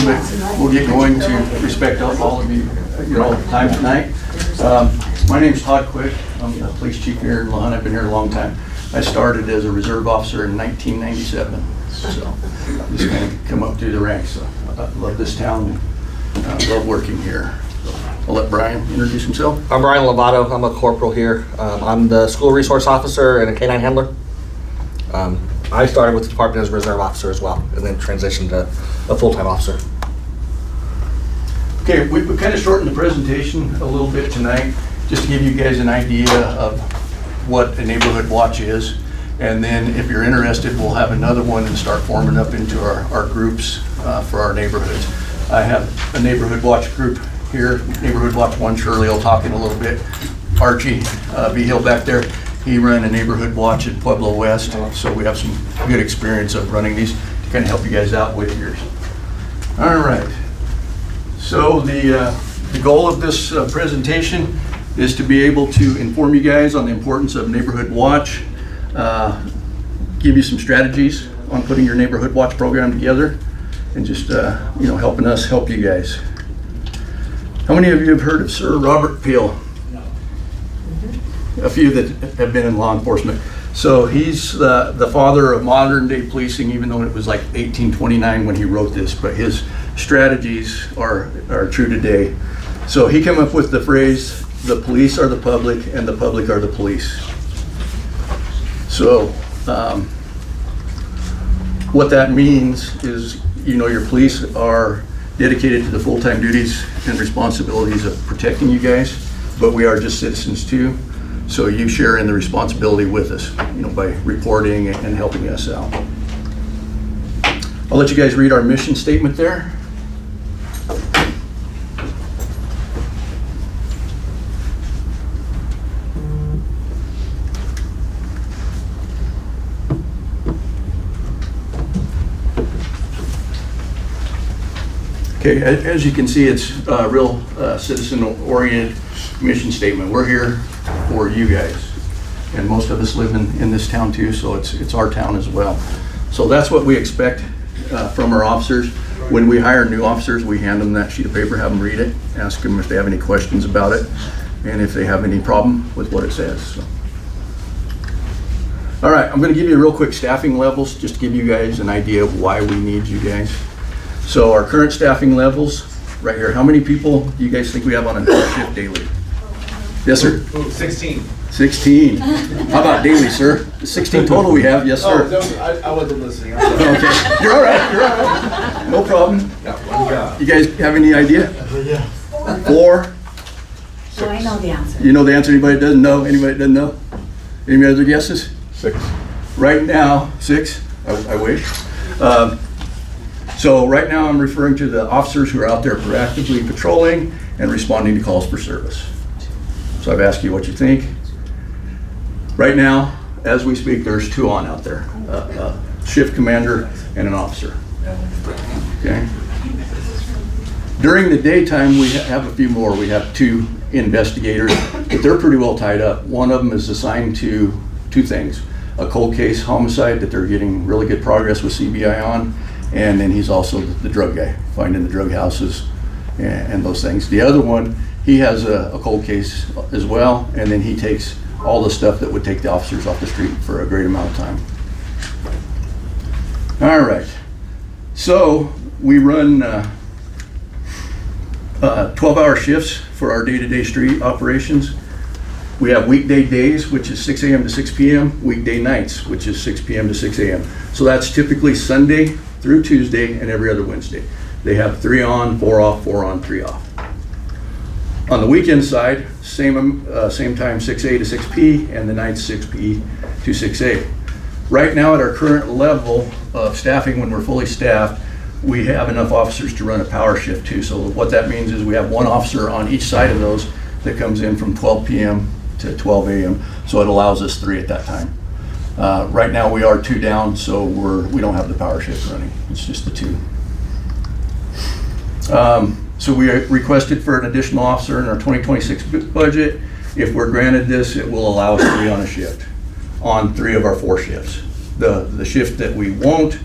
bit, we'll get going to respect all of you, your time tonight. My name's Todd Quick. I'm the police chief here in La Junta. I've been here a long time. I started as a reserve officer in 1997, so just kind of come up through the ranks. So I love this town. I love working here. So I'll let Brian introduce himself. I'm Brian Lovato. I'm a corporal here. I'm the school resource officer and a K-9 handler. I started with the department as a reserve officer as well, and then transitioned to a full-time officer. Okay, we kind of shortened the presentation a little bit tonight, just to give you guys an idea of what a neighborhood watch is. And then if you're interested, we'll have another one and start forming up into our groups for our neighborhoods. I have a neighborhood watch group here, Neighborhood Watch 1. Shirley will talk in a little bit. Archie B. Hill back there, he ran a neighborhood watch in Pueblo West, so we have some good experience of running these to kind of help you guys out with yours. All right, so the goal of this presentation is to be able to inform you guys on the importance of neighborhood watch, give you some strategies on putting your neighborhood watch program together, and just helping us help you guys. How many of you have heard of Sir Robert Peel? A few that have been in law enforcement. So he's the father of modern day policing, even though it was like 1829 when he wrote this, but his strategies are true today. So he came up with the phrase, the police are the public and the public are the police. So what that means is, your police are dedicated to the full-time duties and responsibilities of protecting you guys, but we are just citizens too. So you share in the responsibility with us, by reporting and helping us out. I'll let you guys read our mission statement there. Okay, as you can see, it's a real citizen-oriented mission statement. We're here for you guys, and most of us live in this town too, so it's our town as well. So that's what we expect from our officers. When we hire new officers, we hand them that sheet of paper, have them read it, ask them if they have any questions about it, and if they have any problem with what it says. So. All right, I'm going to give you real quick staffing levels, just to give you guys an idea of why we need you guys. So our current staffing levels, right here, how many people do you guys think we have on a shift daily? Yes, sir? 16. 16. How about daily, sir? 16 total we have, yes, sir. Oh, I wasn't listening. Okay, you're all right. No problem. You guys have any idea? Yeah. 4? So I know the answer. You know the answer? Anybody that doesn't know? Anybody that doesn't know? Any other guesses? 6. Right now, 6? I wish. So right now I'm referring to the officers who are out there proactively patrolling and responding to calls for service. So I've asked you what you think. Right now, as we speak, there's 2 on out there, a shift commander and an officer. Okay. During the daytime, we have a few more. We have 2 investigators, but they're pretty well tied up. One of them is assigned to 2 things: a cold case homicide that they're getting really good progress with CBI on, and then he's also the drug guy, finding the drug houses and those things. The other one, he has a cold case as well, and then he takes all the stuff that would take the officers off the street for a great amount of time. All right, so we run 12-hour shifts for our day-to-day street operations. We have weekday days, which is 6 a.m. to 6 p.m., weekday nights, which is 6 p.m. to 6 a.m. So that's typically Sunday through Tuesday and every other Wednesday. They have 3 on, 4 off, 4 on, 3 off. On the weekend side, same time, 6A to 6P, and the nights 6P to 6A. Right now at our current level of staffing, when we're fully staffed, we have enough officers to run a power shift too. So what that means is we have 1 officer on each side of those that comes in from 12 p.m. to 12 a.m. So it allows us 3 at that time. Right now we are 2 down, so we don't have the power shift running. It's just the 2. So we requested for an additional officer in our 2026 budget. If we're granted this, it will allow us 3 on a shift, on 3 of our 4 shifts. The shift that we won't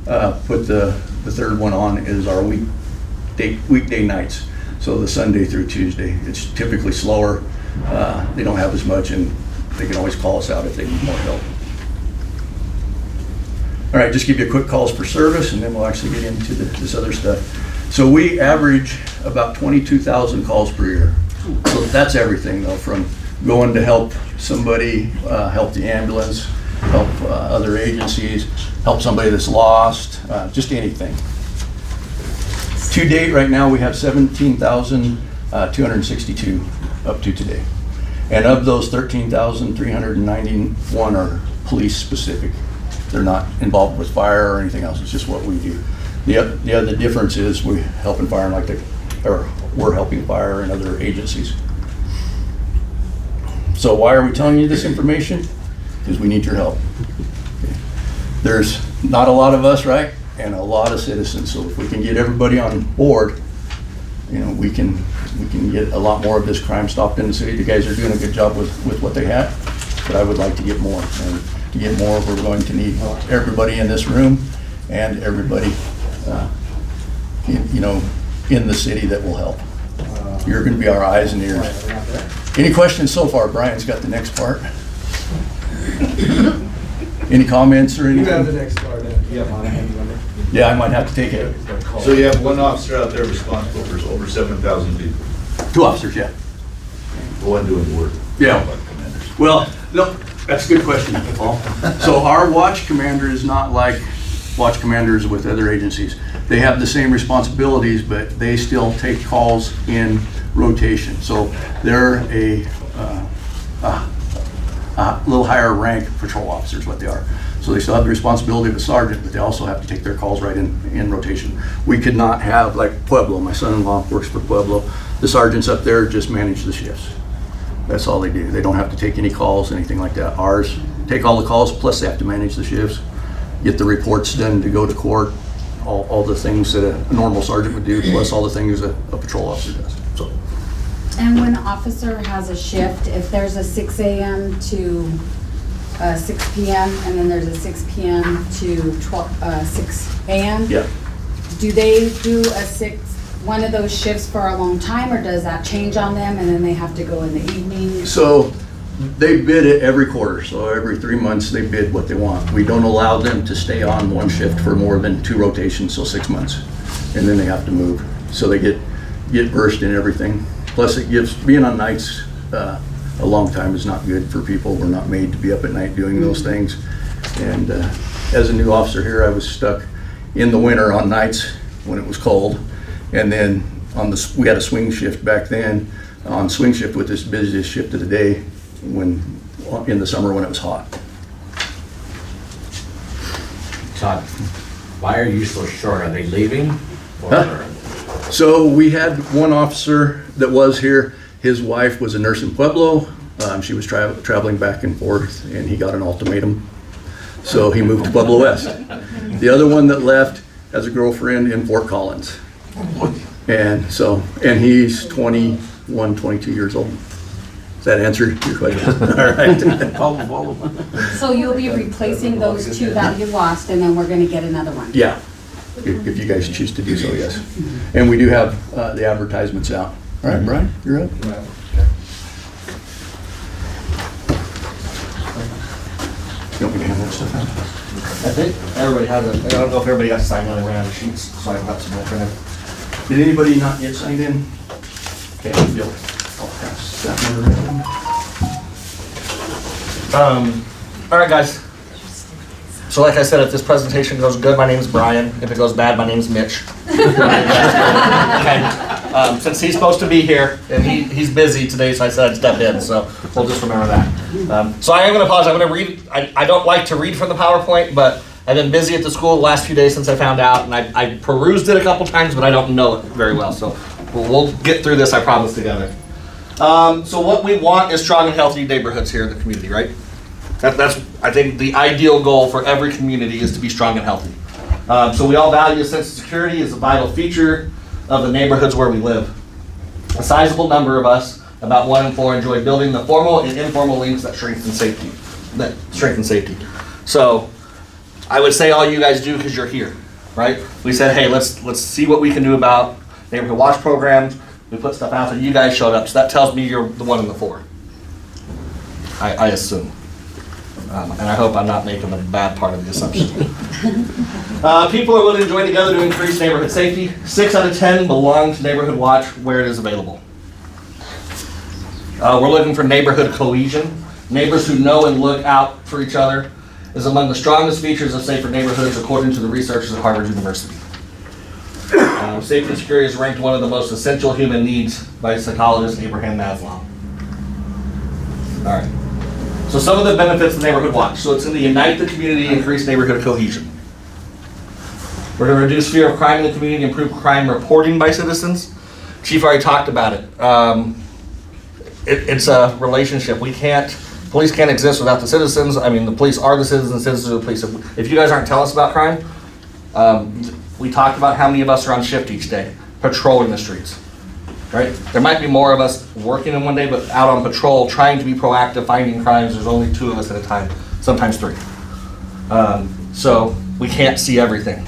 put the third one on is our weekday nights. So the Sunday through Tuesday, it's typically slower. They don't have as much, and they can always call us out if they need more help. All right, just give you a quick calls for service, and then we'll actually get into this other stuff. So we average about 22,000 calls per year. So that's everything, though, from going to help somebody, help the ambulance, help other agencies, help somebody that's lost, just anything. To date, right now, we have 17,262 up to today. And of those, 13,391 are police specific. They're not involved with fire or anything else. It's just what we do. The other difference is we're helping fire we're helping fire and other agencies. So why are we telling you this information? Because we need your help. Okay. There's not a lot of us, right? And a lot of citizens. So if we can get everybody on board, you know, we can get a lot more of this crime stopped in the city. You guys are doing a good job with what they have, but I would like to get more. And to get more, we're going to need everybody in this room and everybody, you know, in the city that will help. You're going to be our eyes and ears. Any questions so far? Brian's got the next part. Any comments or anything? You have the next part. You have my hand number. Yeah, I might have to take it. So you have one officer out there responsible for over 7,000 people, 2 officers, yeah. the one doing the work. Yeah. Like commanders. Well, no, that's a good question, Paul. So our watch commander is not like watch commanders with other agencies. They have the same responsibilities, but they still take calls in rotation. So they're a little higher rank patrol officers, what they are. So they still have the responsibility of a sergeant, but they also have to take their calls right in rotation. We could not have, like Pueblo, my son-in-law works for Pueblo, the sergeants up there just manage the shifts. That's all they do. They don't have to take any calls, anything like that. Ours take all the calls, plus they have to manage the shifts, get the reports done to go to court, all the things that a normal sergeant would do, plus all the things that a patrol officer does. So. And when an officer has a shift, if there's a 6 a.m. to 6 p.m. and then there's a 6 p.m. to 6 a.m. Yeah. Do they do one of those shifts for a long time, or does that change on them and then they have to go in the evening? So they bid it every quarter. So every 3 months they bid what they want. We don't allow them to stay on one shift for more than 2 rotations, so 6 months. And then they have to move. So they get versed in everything. Plus it gives, being on nights a long time is not good for people. We're not made to be up at night doing those things. And as a new officer here, I was stuck in the winter on nights when it was cold. And then we had a swing shift back then. On swing shift with this busiest shift of the day in the summer when it was hot. Todd, why are you so short? Are they leaving? Or Huh? So we had one officer that was here. His wife was a nurse in Pueblo. She was traveling back and forth, and he got an ultimatum. So he moved to Pueblo West. The other one that left has a girlfriend in Fort Collins. And he's 21, 22 years old. Does that answer your question? All right. So you'll be replacing those 2 that you lost, and then we're gonna get another one? Yeah, if you guys choose to do so, yes. And we do have the advertisements out. All right, Brian, you're up. You want me to hand that stuff out? I think everybody has it. I don't know if everybody got signed on around the sheets, so I've got some more printed. Did anybody not yet signed in? Okay, Bill, I'll pass that one around. All right, guys. So like I said, if this presentation goes good, my name's Brian. If it goes bad, my name's Mitch. Okay. Since he's supposed to be here, and he's busy today, so I said I'd step in, so we'll just remember that. So I am going to pause. I'm going to read. I don't like to read from the PowerPoint, but I've been busy at the school the last few days since I found out, and I perused it a couple times, but I don't know it very well. So we'll get through this, I promise, together. So what we want is strong and healthy neighborhoods here in the community, right? That's, I think, the ideal goal for every community is to be strong and healthy. So we all value a sense of security as a vital feature of the neighborhoods where we live. A sizable number of us, about 1 in 4, enjoy building the formal and informal links that strengthen safety. So I would say all you guys do because you're here, right? We said, hey, let's see what we can do about neighborhood watch programs, we put stuff out there, you guys showed up, so that tells me you're the one in the four. I assume. And I hope I'm not making the bad part of the assumption. People are willing to join together to increase neighborhood safety. 6 out of 10 belong to Neighborhood Watch where it is available. We're looking for neighborhood cohesion. Neighbors who know and look out for each other is among the strongest features of safer neighborhoods according to the researchers at Harvard University. Safety and security is ranked one of the most essential human needs by psychologist Abraham Maslow. All right. So some of the benefits of Neighborhood Watch. So it's going to unite the community, increase neighborhood cohesion. We're going to reduce fear of crime in the community, improve crime reporting by citizens. Chief already talked about it. It's a relationship. Police can't exist without the citizens. I mean, the police are the citizens, citizens are the police. If you guys aren't telling us about crime, we talked about how many of us are on shift each day, patrolling the streets. Right? There might be more of us working in one day, but out on patrol, trying to be proactive, finding crimes. There's only 2 of us at a time, sometimes 3. So we can't see everything,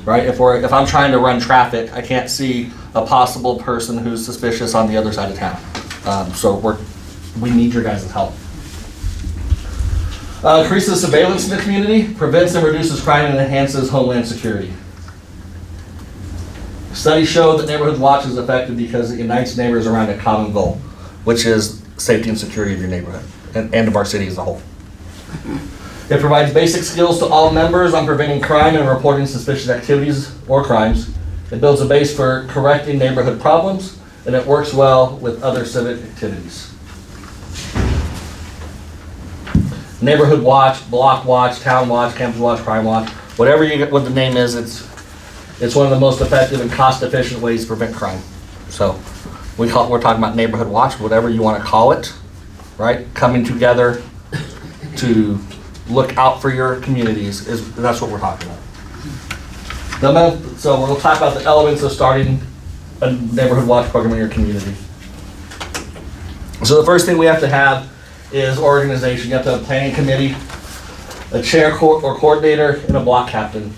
right? If I'm trying to run traffic, I can't see a possible person who's suspicious on the other side of town. So we need your guys' help. Increases surveillance in the community, prevents and reduces crime, and enhances homeland security. Studies show that Neighborhood Watch is effective because it unites neighbors around a common goal, which is safety and security of your neighborhood and of our city as a whole. It provides basic skills to all members on preventing crime and reporting suspicious activities or crimes. It builds a base for correcting neighborhood problems, and it works well with other civic activities. Neighborhood Watch, Block Watch, Town Watch, Campus Watch, Crime Watch, whatever you get, what the name is, it's one of the most effective and cost-efficient ways to prevent crime. So we're talking about Neighborhood Watch, whatever you want to call it, right? Coming together to look out for your communities, that's what we're talking about. So we'll talk about the elements of starting a Neighborhood Watch program in your community. So the first thing we have to have is organization. You have to have a planning committee, a chair or coordinator, and a block captain.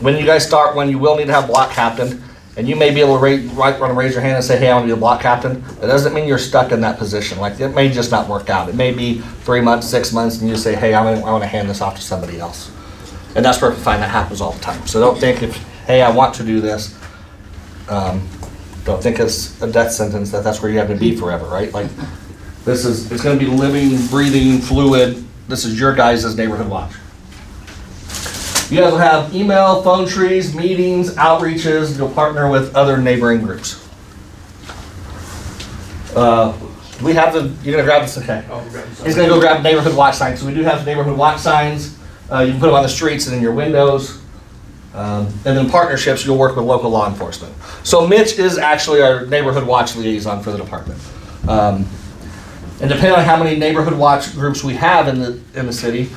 When you guys start, when you will need to have a block captain, and you may be able to raise your hand and say, hey, I want to be a block captain. That doesn't mean you're stuck in that position. Like, it may just not work out. It may be 3 months, 6 months, and you say, hey, I want to hand this off to somebody else. And that's perfectly fine. That happens all the time. So don't think hey, I want to do this. Don't think it's a death sentence that's where you have to be forever, right? Like, it's going to be living, breathing, fluid. This is your guys' Neighborhood Watch. You guys will have email, phone trees, meetings, outreaches. You'll partner with other neighboring groups. Do we have you're gonna grab this, okay. He's gonna go grab Neighborhood Watch signs. So we do have Neighborhood Watch signs. You can put them on the streets and in your windows. And then partnerships, you'll work with local law enforcement. So Mitch is actually our Neighborhood Watch liaison for the department. And depending on how many Neighborhood Watch groups we have in the city,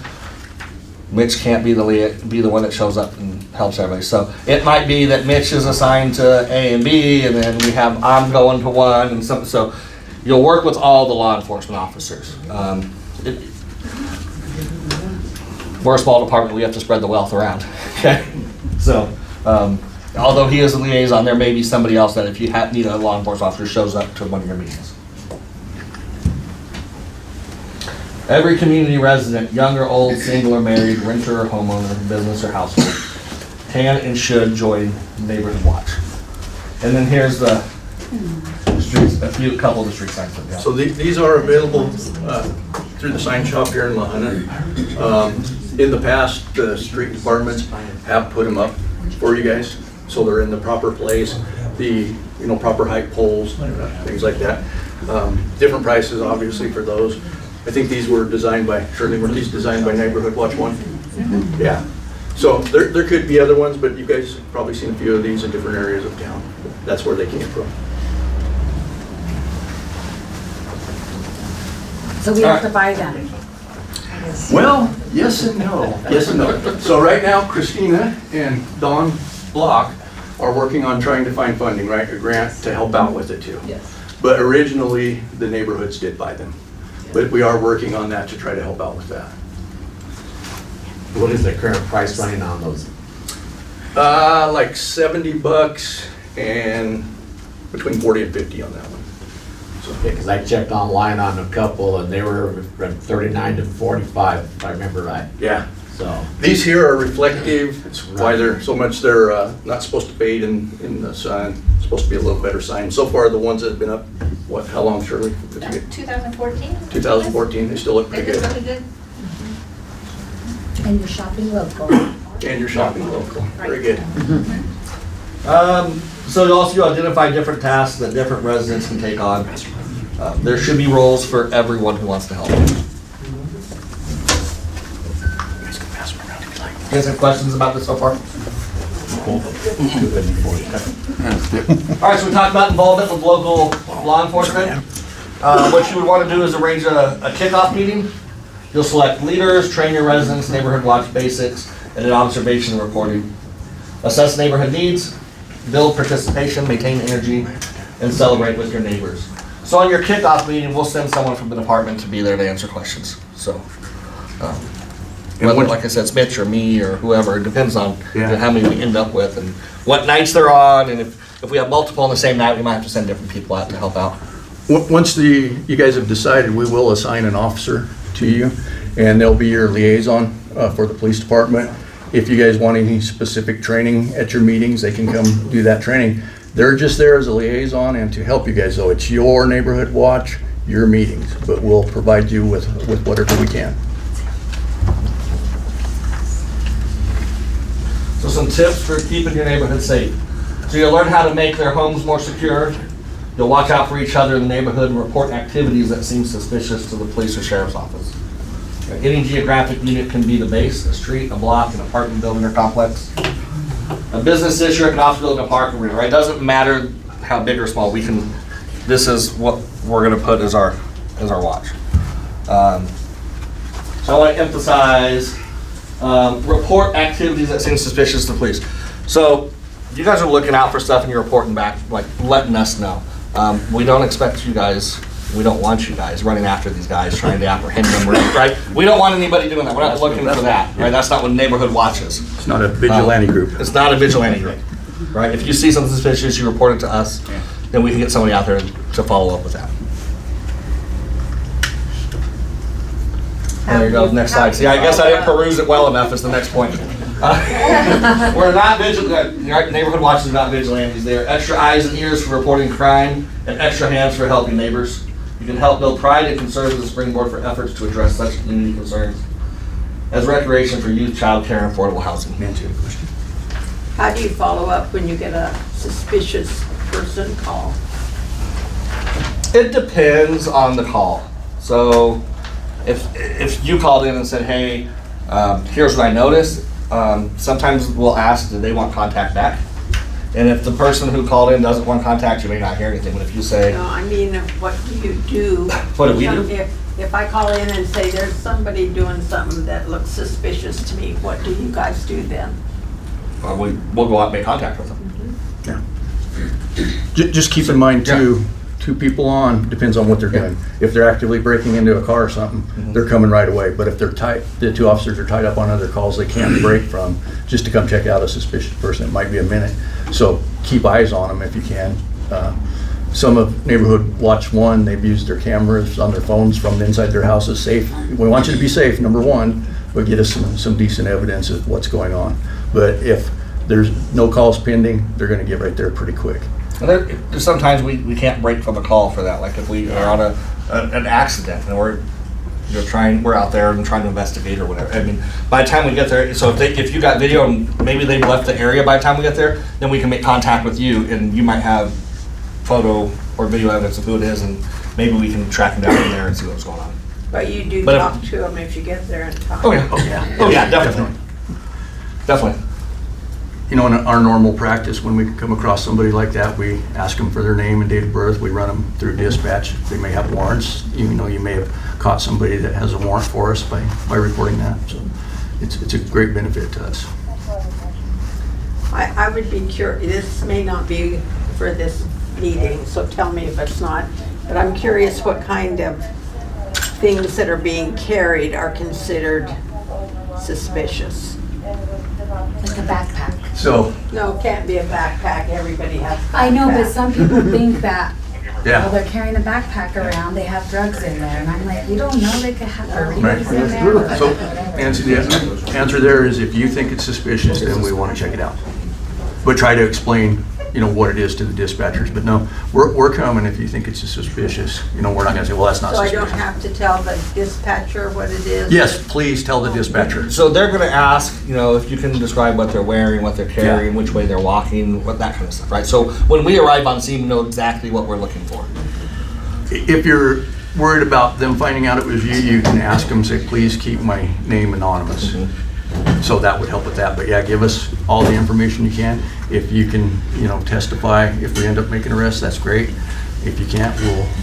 Mitch can't be the one that shows up and helps everybody. So it might be that Mitch is assigned to A and B, and then I'm going to one, and something. So you'll work with all the law enforcement officers. We're a small department. We have to spread the wealth around. Okay. So although he is a liaison, there may be somebody else that if you need a law enforcement officer shows up to one of your meetings. Every community resident, young or old, single or married, renter or homeowner, business or household, can and should join Neighborhood Watch. And then here's the streets, a couple of the street signs that we have. So these are available through the sign shop here in Lahaina. In the past, the street departments have put them up for you guys, so they're in the proper place, the proper height poles, things like that. Different prices, obviously, for those. I think these were designed by, Shirley, weren't these designed by Neighborhood Watch 1? Mm-hmm. Yeah. So there could be other ones, but you guys have probably seen a few of these in different areas of town. That's where they came from. So we have to buy them. Well, yes and no. Yes and no. So right now, Christina and Dawn Block are working on trying to find funding, right? A grant to help out with it too. Yes. But originally, the neighborhoods did buy them. But we are working on that to try to help out with that. What is the current price running on those? Like $70 and between 40 and 50 on that one. Because I checked online on a couple and they were from 39 to 45, if I remember right. Yeah. So, These here are reflective. It's why they're so much, they're not supposed to fade in the sun. It's supposed to be a little better sign. So far, the ones that have been up, what, how long, Shirley? 2014? 2014, they still look They're pretty just good. really good. And you're shopping local. And you're shopping local. Very good. So you identify different tasks that different residents can take on. There should be roles for everyone who wants to help. You guys have questions about this so far? All right, so we talked about involvement with local law enforcement. What you would want to do is arrange a kickoff meeting. You'll select leaders, train your residents, neighborhood watch basics, and an observation and reporting. Assess neighborhood needs, build participation, maintain energy, and celebrate with your neighbors. So on your kickoff meeting, we'll send someone from the department to be there to answer questions. So, whether, like I said, it's Mitch or me or whoever, it depends on how many we end up with and what nights they're on, and if we have multiple on the same night, we might have to send different people out to help out. Once you guys have decided, we will assign an officer to you, and they'll be your liaison for the police department. If you guys want any specific training at your meetings, they can come do that training. They're just there as a liaison and to help you guys, though. It's your neighborhood watch, your meetings, but we'll provide you with whatever we can. So some tips for keeping your neighborhood safe. So you'll learn how to make their homes more secure. You'll watch out for each other in the neighborhood and report activities that seem suspicious to the police or sheriff's office. Any geographic unit can be the base, a street, a block, an apartment building or complex. A business district, an office building, a park arena, right? It doesn't matter how big or small, this is what we're gonna put as our watch. So I wanna emphasize, report activities that seem suspicious to police. So you guys are looking out for stuff and you're reporting back, like letting us know. We don't expect you guys, we don't want you guys running after these guys trying to apprehend them, right? We don't want anybody doing that. We're not looking for that, right? That's not what neighborhood watch is. It's not a vigilante group. It's not a vigilante group, right? If you see something suspicious, you report it to us, then we can get somebody out there to follow up with that. There you go, next slide. See, I guess I didn't peruse it well enough is the next point. We're not vigilant, neighborhood watch is not vigilantes. They're extra eyes and ears for reporting crime and extra hands for helping neighbors. You can help build pride and can serve as a springboard for efforts to address such community concerns as recreation for youth, child care, and affordable housing. Nancy, a question? How do you follow up when you get a suspicious person call? It depends on the call. So if you called in and said, hey, here's what I noticed, sometimes we'll ask, do they want contact back? And if the person who called in doesn't want contact, you may not hear anything. But if you say, No, I mean, what do you do? What do we do? If I call in and say there's somebody doing something that looks suspicious to me, what do you guys do then? we'll go out and make contact with them. Just keep in mind too, two people on, depends on what they're doing. If they're actively breaking into a car or something, they're coming right away. But if they're the two officers are tied up on other calls they can't break from, just to come check out a suspicious person, it might be a minute. So keep eyes on them if you can. Some of Neighborhood Watch 1, they've used their cameras on their phones from inside their houses. Safe. We want you to be safe, number one, but get us some decent evidence of what's going on. But if there's no calls pending, they're gonna get right there pretty quick. And there's sometimes we can't break from a call for that. Like if we are on an accident and we're out there and trying to investigate or whatever. I mean, by the time we get there, so if you got video and maybe they've left the area by the time we get there, then we can make contact with you and you might have photo or video evidence of who it is, and maybe we can track them down from there and see what's going on. But you do But talk to them if you get there in time. Oh yeah, definitely. You know, in our normal practice, when we come across somebody like that, we ask them for their name and date of birth. We run them through dispatch. They may have warrants. Even though you may have caught somebody that has a warrant for us by reporting that. So it's a great benefit to us. I would be curious, this may not be for this meeting, so tell me if it's not, but I'm curious what kind of things that are being carried are considered suspicious. Like a backpack. So, No, it can't be a backpack, everybody has. I know, but backpacks. some people think that, well, yeah. they're carrying a backpack around, they have drugs in there, and I'm like, you don't know, they could have burritos Right. in there. So, the answer there is if you think it's suspicious, then we want to check it out. But try to explain, what it is to the dispatchers. But no, we're coming if you think it's suspicious. We're not going to say, well, that's not So I don't suspicious. have to tell the dispatcher what it is? Yes, please tell the dispatcher. So they're gonna ask, if you can describe what they're wearing, what they're carrying, which way they're walking, what that kind of stuff, right? So when we arrive on scene, we know exactly what we're looking for. If you're worried about them finding out it was you, you can ask them, say, please keep my name anonymous. So that would help with that. But yeah, give us all the information you can. If you can, testify, if we end up making arrests, that's great. If you can't,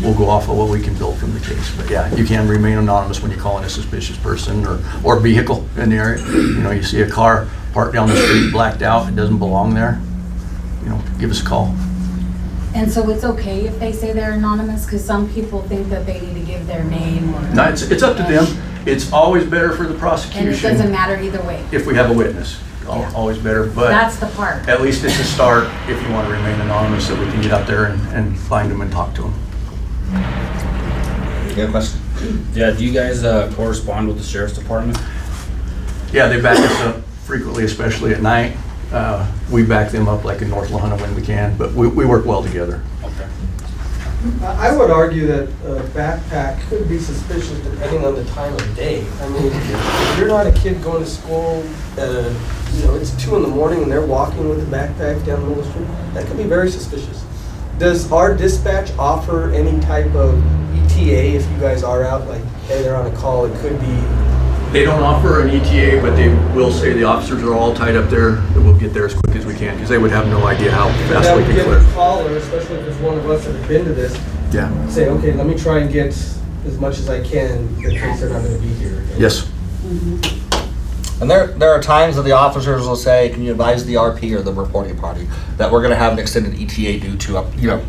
we'll go off of what we can build from the case. But yeah, you can remain anonymous when you're calling a suspicious person or vehicle in the area. You see a car parked down the street, blacked out, it doesn't belong there, give us a call. And so it's okay if they say they're anonymous, because some people think that they need to give their name or. No, it's up to them. It's always better for the And it prosecution doesn't matter either way. if we have a witness. Yeah. Always better, but That's the part. at least it's a start if you want to remain anonymous, so we can get out there and find them and talk to them. You got a question? Yeah, do you guys correspond with the sheriff's department? Yeah, they back us up frequently, especially at night. We back them up like in North Lahana when we can, but we work well together. Okay. I would argue that a backpack could be suspicious depending on the time of day. I mean, if you're not a kid going to school at it's 2 in the morning and they're walking with a backpack down the middle of the street, that could be very suspicious. Does our dispatch offer any type of ETA if you guys are out, like, hey, they're on a call, it could be? They don't offer an ETA, but they will say the officers are all tied up there, that we'll get there as quick as we can, because they would have no idea how fast That we would can give clear. a caller, especially if it's one of us that have been to this, Yeah, say, okay, let me try and get as much as I can in case they're not going to be here. yes. And there are times that the officers will say, can you advise the RP or the reporting party that we're gonna have an extended ETA due to,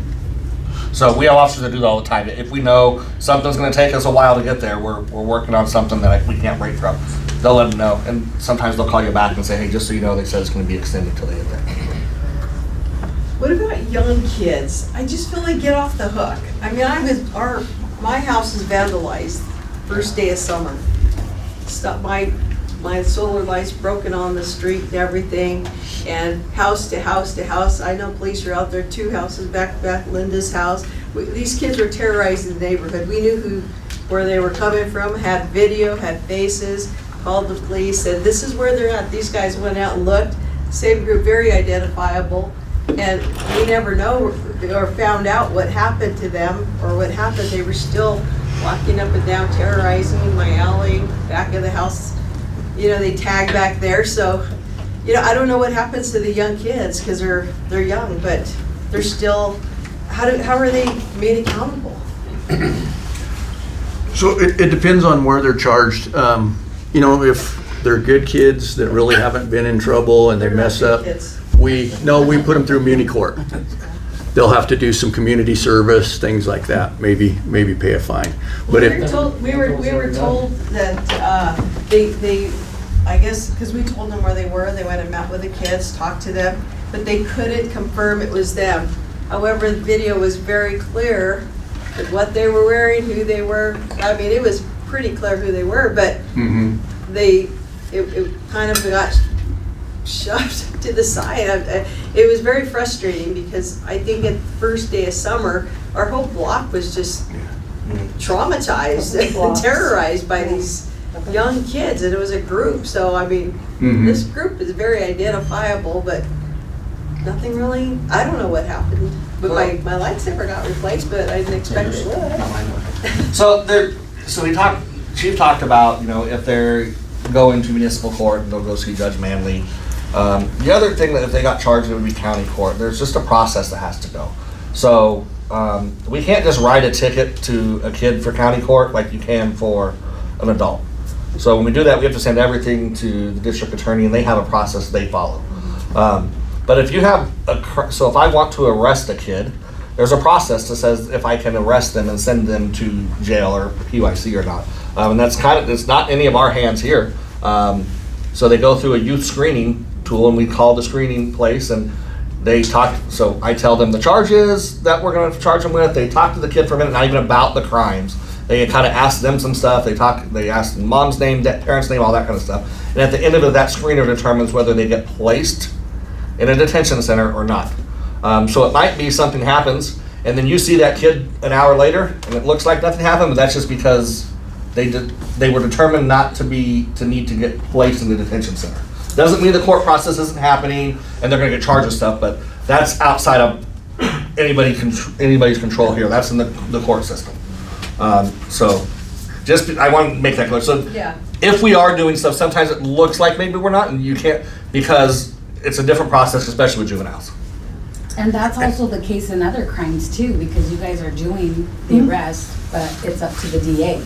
So we have officers that do that all the time. If we know something's gonna take us a while to get there, we're working on something that we can't break from. They'll let them know, and sometimes they'll call you back and say, hey, just so you know, they said it's gonna be extended till they get there. What about young kids? I just feel like get off the hook. I mean, my house is vandalized first day of summer. My solar lights broken on the street and everything, and house to house to house. I know police are out there, 2 houses back Linda's house. These kids were terrorizing the neighborhood. We knew where they were coming from, had video, had faces, called the police, said this is where they're at. These guys went out and looked. Same group, very identifiable. And we never know or found out what happened to them or what happened. They were still walking up and down, terrorizing my alley, back of the house. They tag back there. So, I don't know what happens to the young kids because they're young, but they're still, how are they made accountable? So it depends on where they're charged. If they're good kids that really haven't been in trouble and they They're not mess good up, kids. we put them through muni court. They'll have to do some community service, things like that, maybe pay a fine. But We if, were told that they, I guess, because we told them where they were, they went and met with the kids, talked to them, but they couldn't confirm it was them. However, the video was very clear that what they were wearing, who they were. I mean, it was pretty clear who they were, but it kind of got shoved to the side. It was very frustrating because I think at the first day of summer, our whole block was just traumatized and terrorized by these young kids, and it was a group. So I mean, this group is very identifiable, but nothing really. I don't know what happened, but my lights never got replaced, but I didn't expect it would. So Chief talked about, if they're going to municipal court, and they'll go see Judge Manley. The other thing that if they got charged, it would be county court. There's just a process that has to go. So we can't just write a ticket to a kid for county court like you can for an adult. So when we do that, we have to send everything to the district attorney, and they have a process they follow. But if you have so if I want to arrest a kid, there's a process that says if I can arrest them and send them to jail or PYC or not. And that's it's not any of our hands here. So they go through a youth screening tool, and we call the screening place, and they talk, so I tell them the charges that we're gonna charge them with, they talk to the kid for a minute, not even about the crimes. They kind of ask them some stuff, they ask mom's name, parents' name, all that kind of stuff. And at the end of it, that screener determines whether they get placed in a detention center or not. So it might be something happens, and then you see that kid an hour later, and it looks like nothing happened, but that's just because they were determined not to need to get placed in the detention center. Doesn't mean the court process isn't happening and they're gonna get charged with stuff, but that's outside of anybody's control here. That's in the court system. So I want to make that clear. So Yeah. if we are doing stuff, sometimes it looks like maybe we're not, and you can't, because it's a different process, especially with juveniles. And that's also the case in other crimes too, because you guys are doing the arrest, but it's up to the DA.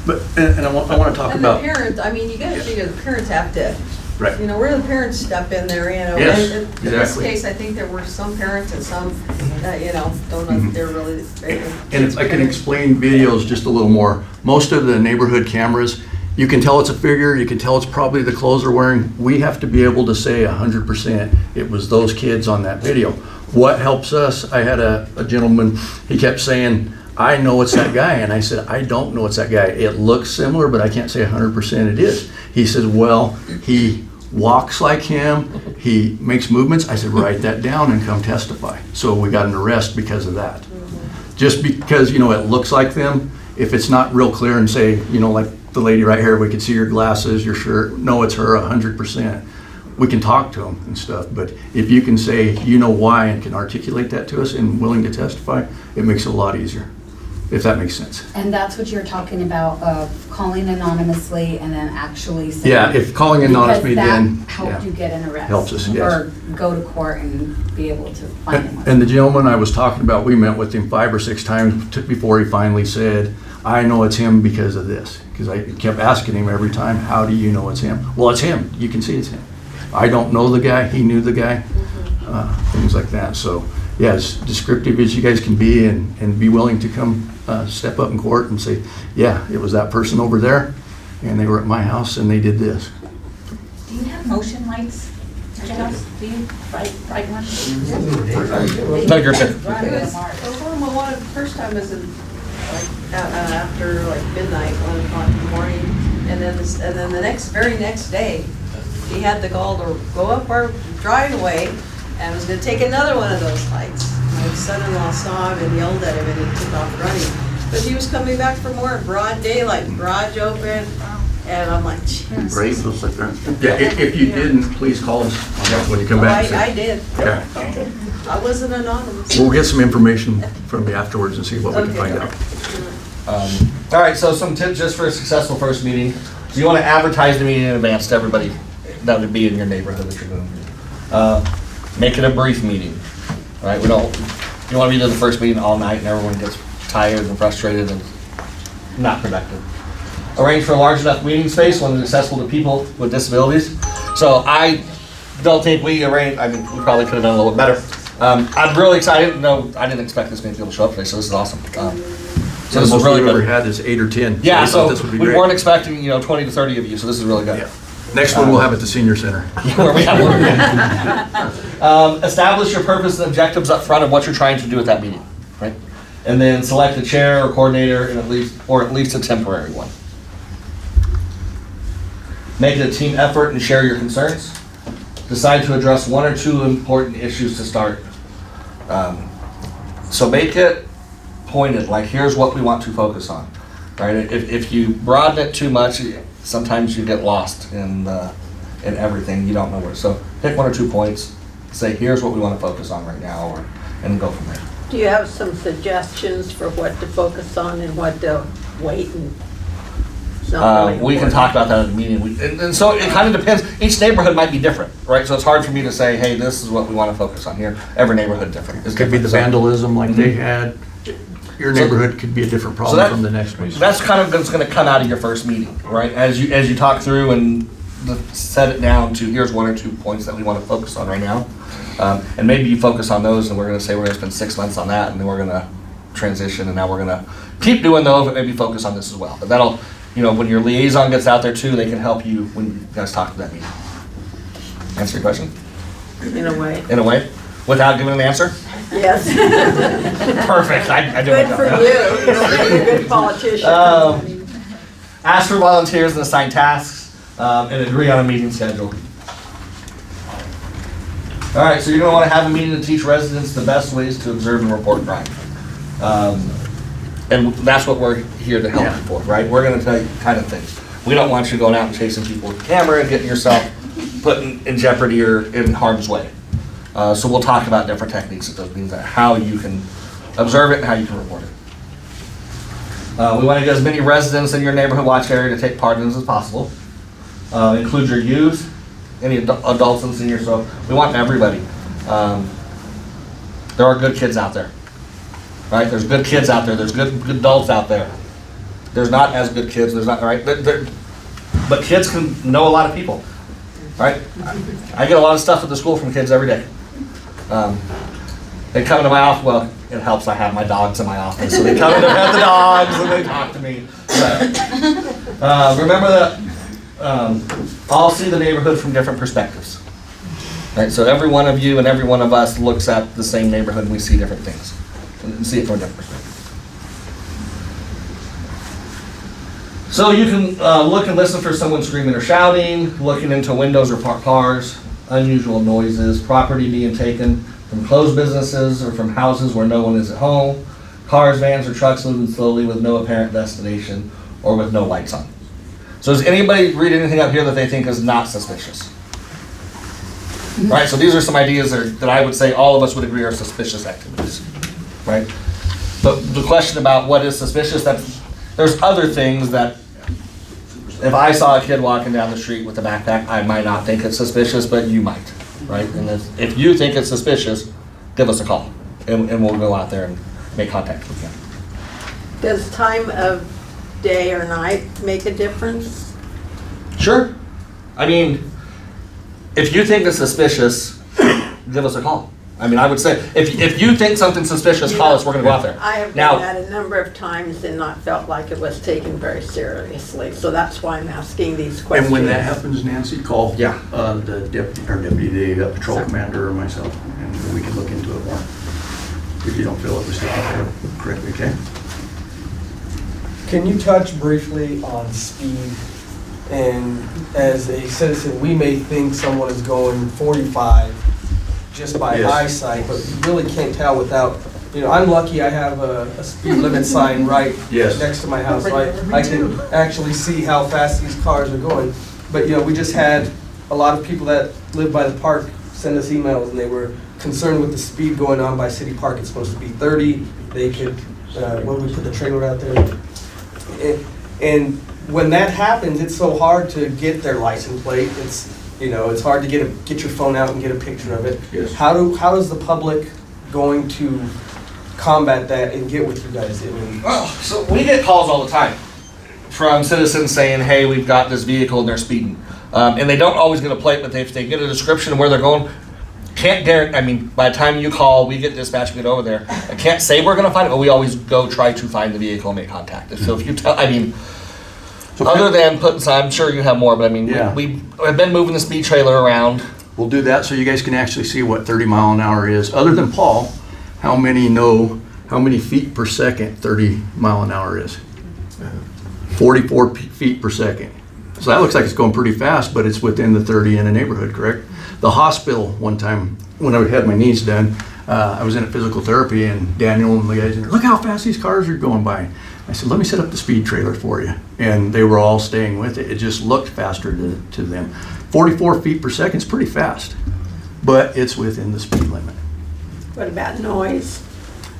But, and I want to talk And the about, parents, I mean, you gotta figure the parents have to, right. you know, where the parents step in there, you know. Yes, In this exactly. case, I think there were some parents and some that, you know, don't know, they're really. And if I can explain videos just a little more, most of the neighborhood cameras, you can tell it's a figure, you can tell it's probably the clothes they're wearing. We have to be able to say 100% it was those kids on that video. What helps us, I had a gentleman, he kept saying, I know it's that guy. And I said, I don't know it's that guy. It looks similar, but I can't say 100% it is. He says, well, he walks like him, he makes movements. I said, write that down and come testify. So we got an arrest because of that. Just because, you know, it looks like them, if it's not real clear and say, you know, like the lady right here, we could see your glasses, your shirt, no, it's her 100%. We can talk to them and stuff, but if you can say, you know why, and can articulate that to us and willing to testify, it makes it a lot easier, if that makes sense. And that's what you're talking about, of calling anonymously and then actually saying. Yeah, if calling anonymously, then. Because that helped yeah. you get an arrest. Helps us, yes. Or go to court and be able to find him. And the gentleman I was talking about, we met with him 5 or 6 times before he finally said, I know it's him because of this. Because I kept asking him every time, how do you know it's him? Well, it's him. You can see it's him. I don't know the guy. He knew the guy. Things like that. So, yeah, as descriptive as you guys can be and be willing to come step up in court and say, yeah, it was that person over there, and they were at my house and they did this. Do you have motion lights at your house? Do you? Bright ones? No, you're good. It was, one of the first time was like after like midnight, 1 o'clock in the morning, and then the very next day, he had the gall to go up our driveway and was gonna take another one of those lights. My son-in-law saw him and yelled at him and he took off running. But he was coming back for more broad daylight, garage open, and I'm like, jeez. Brave looks like that. Yeah, if you didn't, please call us on that when you come back. I did. Yeah. I wasn't anonymous. We'll get some information from you afterwards and see what we can find out. All right, so some tips just for a successful first meeting. So you want to advertise the meeting in advance to everybody that would be in your neighborhood that you're doing. Make it a brief meeting, right? You want to be to the first meeting all night and everyone gets tired and frustrated and not productive. Arrange for a large enough meeting space when it's accessible to people with disabilities. So I don't think we arranged, I mean, we probably could have done a little bit better. I'm really excited. No, I didn't expect this many people to show up today, so this is awesome. So this is really Most we've ever good. had is 8 or 10. Yeah, we so thought this would be we great. weren't expecting, 20 to 30 of you, so this is really good. Yeah. Next one we'll have at the senior center. Where we have establish your purpose and objectives up front of what you're trying to do at that meeting, right? And then select a chair or coordinator, and at least a temporary one. Make it a team effort and share your concerns. Decide to address 1 or 2 important issues to start. So make it pointed, like here's what we want to focus on, right? If you broaden it too much, sometimes you get lost in everything. You don't know where. So pick 1 or 2 points. Say here's what we want to focus on right now, and go from there. Do you have some suggestions for what to focus on and what to wait and? it's not really We can important? talk about that at the meeting. And so it kind of depends. Each neighborhood might be different, right? So it's hard for me to say, hey, this is what we want to focus on here. Every neighborhood different. It could be the vandalism like they had. Your neighborhood could be a different problem that- from the next one. That's kind of what's going to come out of your first meeting, right? As you talk through and set it down to here's 1 or 2 points that we want to focus on right now. And maybe you focus on those and we're going to say we're going to spend 6 months on that and then we're going to transition and now we're going to keep doing those but maybe focus on this as well. But that'll, when your liaison gets out there too, they can help you when you guys talk to that meeting. Answer your question? In a way. In a way? Without giving an answer? Yes. Perfect. I do Good my for job. you. You're a good politician. Ask for volunteers and assign tasks, and agree on a meeting schedule. All right, so you're going to want to have a meeting to teach residents the best ways to observe and report crime. And that's what we're here to help you for, right? We're going to tell you kind of things. We don't want you going out and chasing people with a camera and getting yourself put in jeopardy or in harm's way. So we'll talk about different techniques at those meetings, how you can observe it and how you can report it. We want to get as many residents in your neighborhood watch area to take part in this as possible. Include your youth, any adults in the senior, so we want everybody. There are good kids out there, right? There's good kids out there. There's good adults out there. There's not as good kids. There's not, right? But kids can know a lot of people, right? I get a lot of stuff at the school from kids every day. They come into my office. Well, it helps. I have my dogs in my office, so they come in to pet the dogs and they talk to me. But, remember that all see the neighborhood from different perspectives. Right? So every one of you and every one of us looks at the same neighborhood and we see different things and see it from a different perspective. So you can look and listen for someone screaming or shouting, looking into windows or parked cars, unusual noises, property being taken from closed businesses or from houses where no one is at home, cars, vans, or trucks moving slowly with no apparent destination or with no lights on. So does anybody read anything up here that they think is not suspicious? Right, so these are some ideas that I would say all of us would agree are suspicious activities, right? But the question about what is suspicious, there's other things that if I saw a kid walking down the street with a backpack, I might not think it's suspicious, but you might, right? And if you think it's suspicious, give us a call and we'll go out there and make contact with you. Does time of day or night make a difference? Sure. I mean, if you think it's suspicious, give us a call. I mean, I would say, if you think something's suspicious, call us, we're gonna go out there. I have Now, done that a number of times and not felt like it was taken very seriously, so that's why I'm asking these questions. And when that happens, Nancy, call Yeah. the deputy, the patrol commander, or myself, and we can look into it more if you don't feel it was taken care of correctly, okay? Can you touch briefly on speed? And as a citizen, we may think someone is going 45 just by Yes. eyesight, but you really can't tell without, I'm lucky I have a speed limit sign right Yes. next to my house, so I can actually see how fast these cars are going. But, we just had a lot of people that live by the park send us emails, and they were concerned with the speed going on by City Park. It's supposed to be 30. They could, when we put the trailer out there. And when that happens, it's so hard to get their license plate. It's hard to get your phone out and get a picture of it. Yes. How is the public going to combat that and get with you guys? I mean, well, so we get calls all the time from citizens saying, hey, we've got this vehicle and they're speeding. And they don't always get a plate, but if they get a description of where they're going, can't guarantee, I mean, by the time you call, we get dispatch, we get over there. I can't say we're gonna find it, but we always go try to find the vehicle and make contact. So if you tell, I mean, other than putting, I'm sure you have more, but I mean, Yeah. we have been moving the speed trailer around. We'll do that so you guys can actually see what 30 mile an hour is. Other than Paul, how many know how many feet per second 30 mile an hour is? 44 feet per second. So that looks like it's going pretty fast, but it's within the 30 in a neighborhood, correct? The hospital, one time when I had my knees done, I was in a physical therapy and Daniel and the guys in there, look how fast these cars are going by. I said, let me set up the speed trailer for you. And they were all staying with it. It just looked faster to them. 44 feet per second is pretty fast, but it's within the speed limit. What about noise?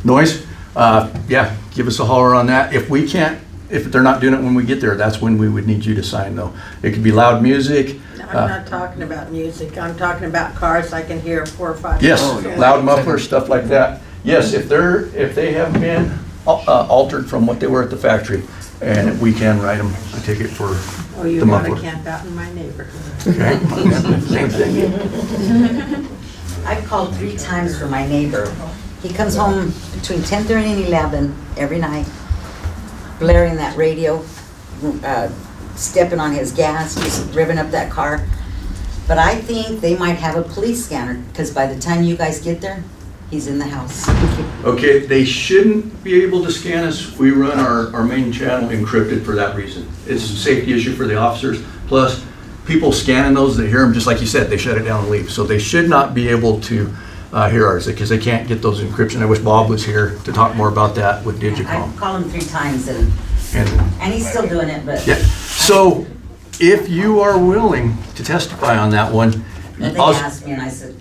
Noise, yeah, give us a holler on that. If they're not doing it when we get there, that's when we would need you to sign though. It could be loud music. I'm not talking about music, I'm talking about cars I can hear 4 or 5 Yes, miles away. loud mufflers, stuff like that. Yes, if they have been altered from what they were at the factory, and we can write them a ticket for Oh, you the want to muffler. camp out in my neighborhood. Okay, same thing. I've called 3 times for my neighbor. He comes home between 10:30 and 11 every night, blaring that radio, stepping on his gas, just revving up that car. But I think they might have a police scanner, because by the time you guys get there, he's in the house. Okay, they shouldn't be able to scan us. We run our main channel encrypted for that reason. It's a safety issue for the officers. Plus, people scanning those, they hear them, just like you said, they shut it down and leave. So they should not be able to hear ours because they can't get those encryption. I wish Bob was here to talk more about that with Digicom. I called him 3 times and he's still doing it, but. Yeah, so if you are willing to testify on that one. They asked me and I said,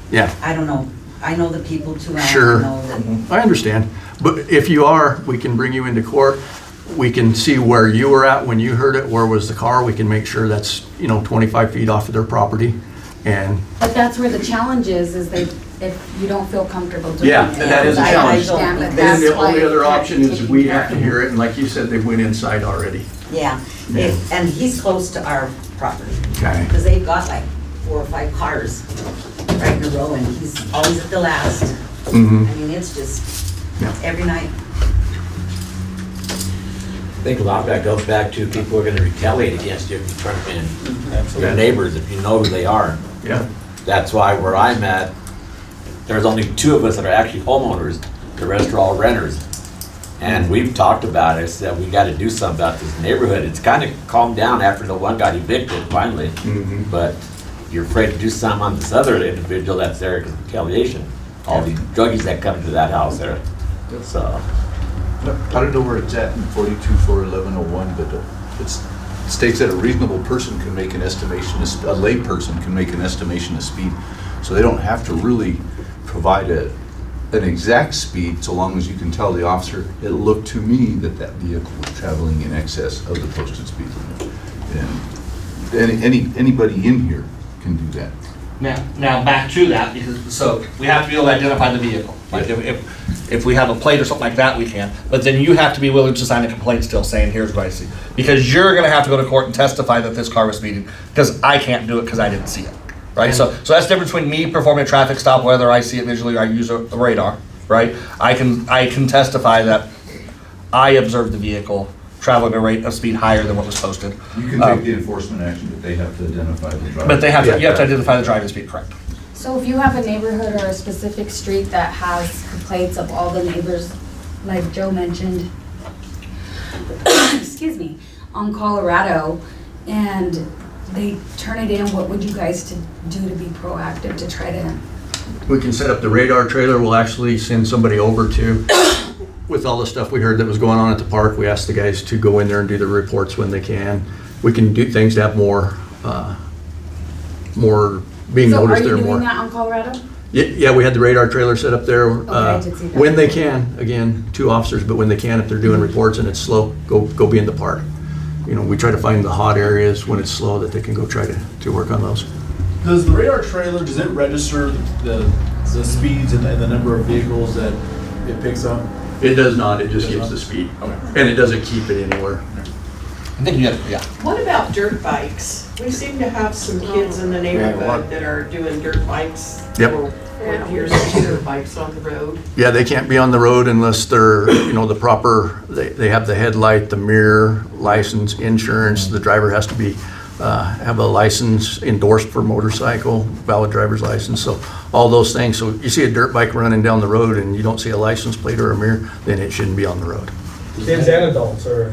Yeah. I don't know. I know the people too well. Sure. I know that. I understand, but if you are, we can bring you into court. We can see where you were at when you heard it, where was the car. We can make sure that's, 25 feet off of their property. And But that's where the challenge is if you don't feel comfortable doing it. yeah, that is a I challenge. don't. But Then the that's why only other it's option is taken we care have to of. hear it, and like you said, they went inside already. Yeah, and he's close to our property. Okay. Because they've got like 4 or 5 cars right in a row and he's always at the last. Mhm. I mean, it's just Yeah. every night. I think a lot of that goes back to people are gonna retaliate against you if you turn them in. Your neighbors, if you know who they are. Yeah. That's why where I'm at, there's only 2 of us that are actually homeowners. The rest are all renters. And we've talked about it, said we gotta do something about this neighborhood. It's kinda calmed down after the one got evicted finally. Mhm. But you're afraid to do something on this other individual that's there because of retaliation. All these druggies that come to that house there. So, I don't know where it's at in 42-41101, but it states that a reasonable person can make an estimation, a lay person can make an estimation of speed. So they don't have to really provide an exact speed, so long as you can tell the officer, it looked to me that that vehicle was traveling in excess of the posted speed limit. And anybody in here can do that. Now back to that, because, so we have to be able to identify the vehicle. Like if we have a plate or something like that, we can. But then you have to be willing to sign a complaint still saying, here's what I see. Because you're gonna have to go to court and testify that this car was speeding, because I can't do it because I didn't see it, right? So that's the difference between me performing a traffic stop, whether I see it visually or I use a radar, right? I can testify that I observed the vehicle traveling at a rate of speed higher than what was posted. You can take the enforcement action, but they have to identify the driver. But you have to identify the driving speed, correct? So if you have a neighborhood or a specific street that has complaints of all the neighbors, like Joe mentioned, excuse me, on Colorado, and they turn it in, what would you guys do to be proactive to try to? We can set up the radar trailer. We'll actually send somebody over to, with all the stuff we heard that was going on at the park, we asked the guys to go in there and do the reports when they can. We can do things to have more being noticed there So are you more. doing that on Colorado? Yeah, we had the radar trailer set up there. I did see that. When they can, again, 2 officers, but when they can, if they're doing reports and it's slow, go be in the park. We try to find the hot areas when it's slow that they can go try to work on those. Does the radar trailer, does it register the speeds and the number of vehicles that it picks up? It does not, it just gives the speed. Okay. And it doesn't keep it anywhere. I think yeah. What about dirt bikes? We seem to have some kids in the neighborhood that are doing dirt bikes. Yep. Or here's some dirt bikes on the road. Yeah, they can't be on the road unless they're, the proper, they have the headlight, the mirror, license, insurance. The driver has to be, have a license endorsed for motorcycle, valid driver's license, so all those things. So you see a dirt bike running down the road and you don't see a license plate or a mirror, then it shouldn't be on the road. Kids and adults are.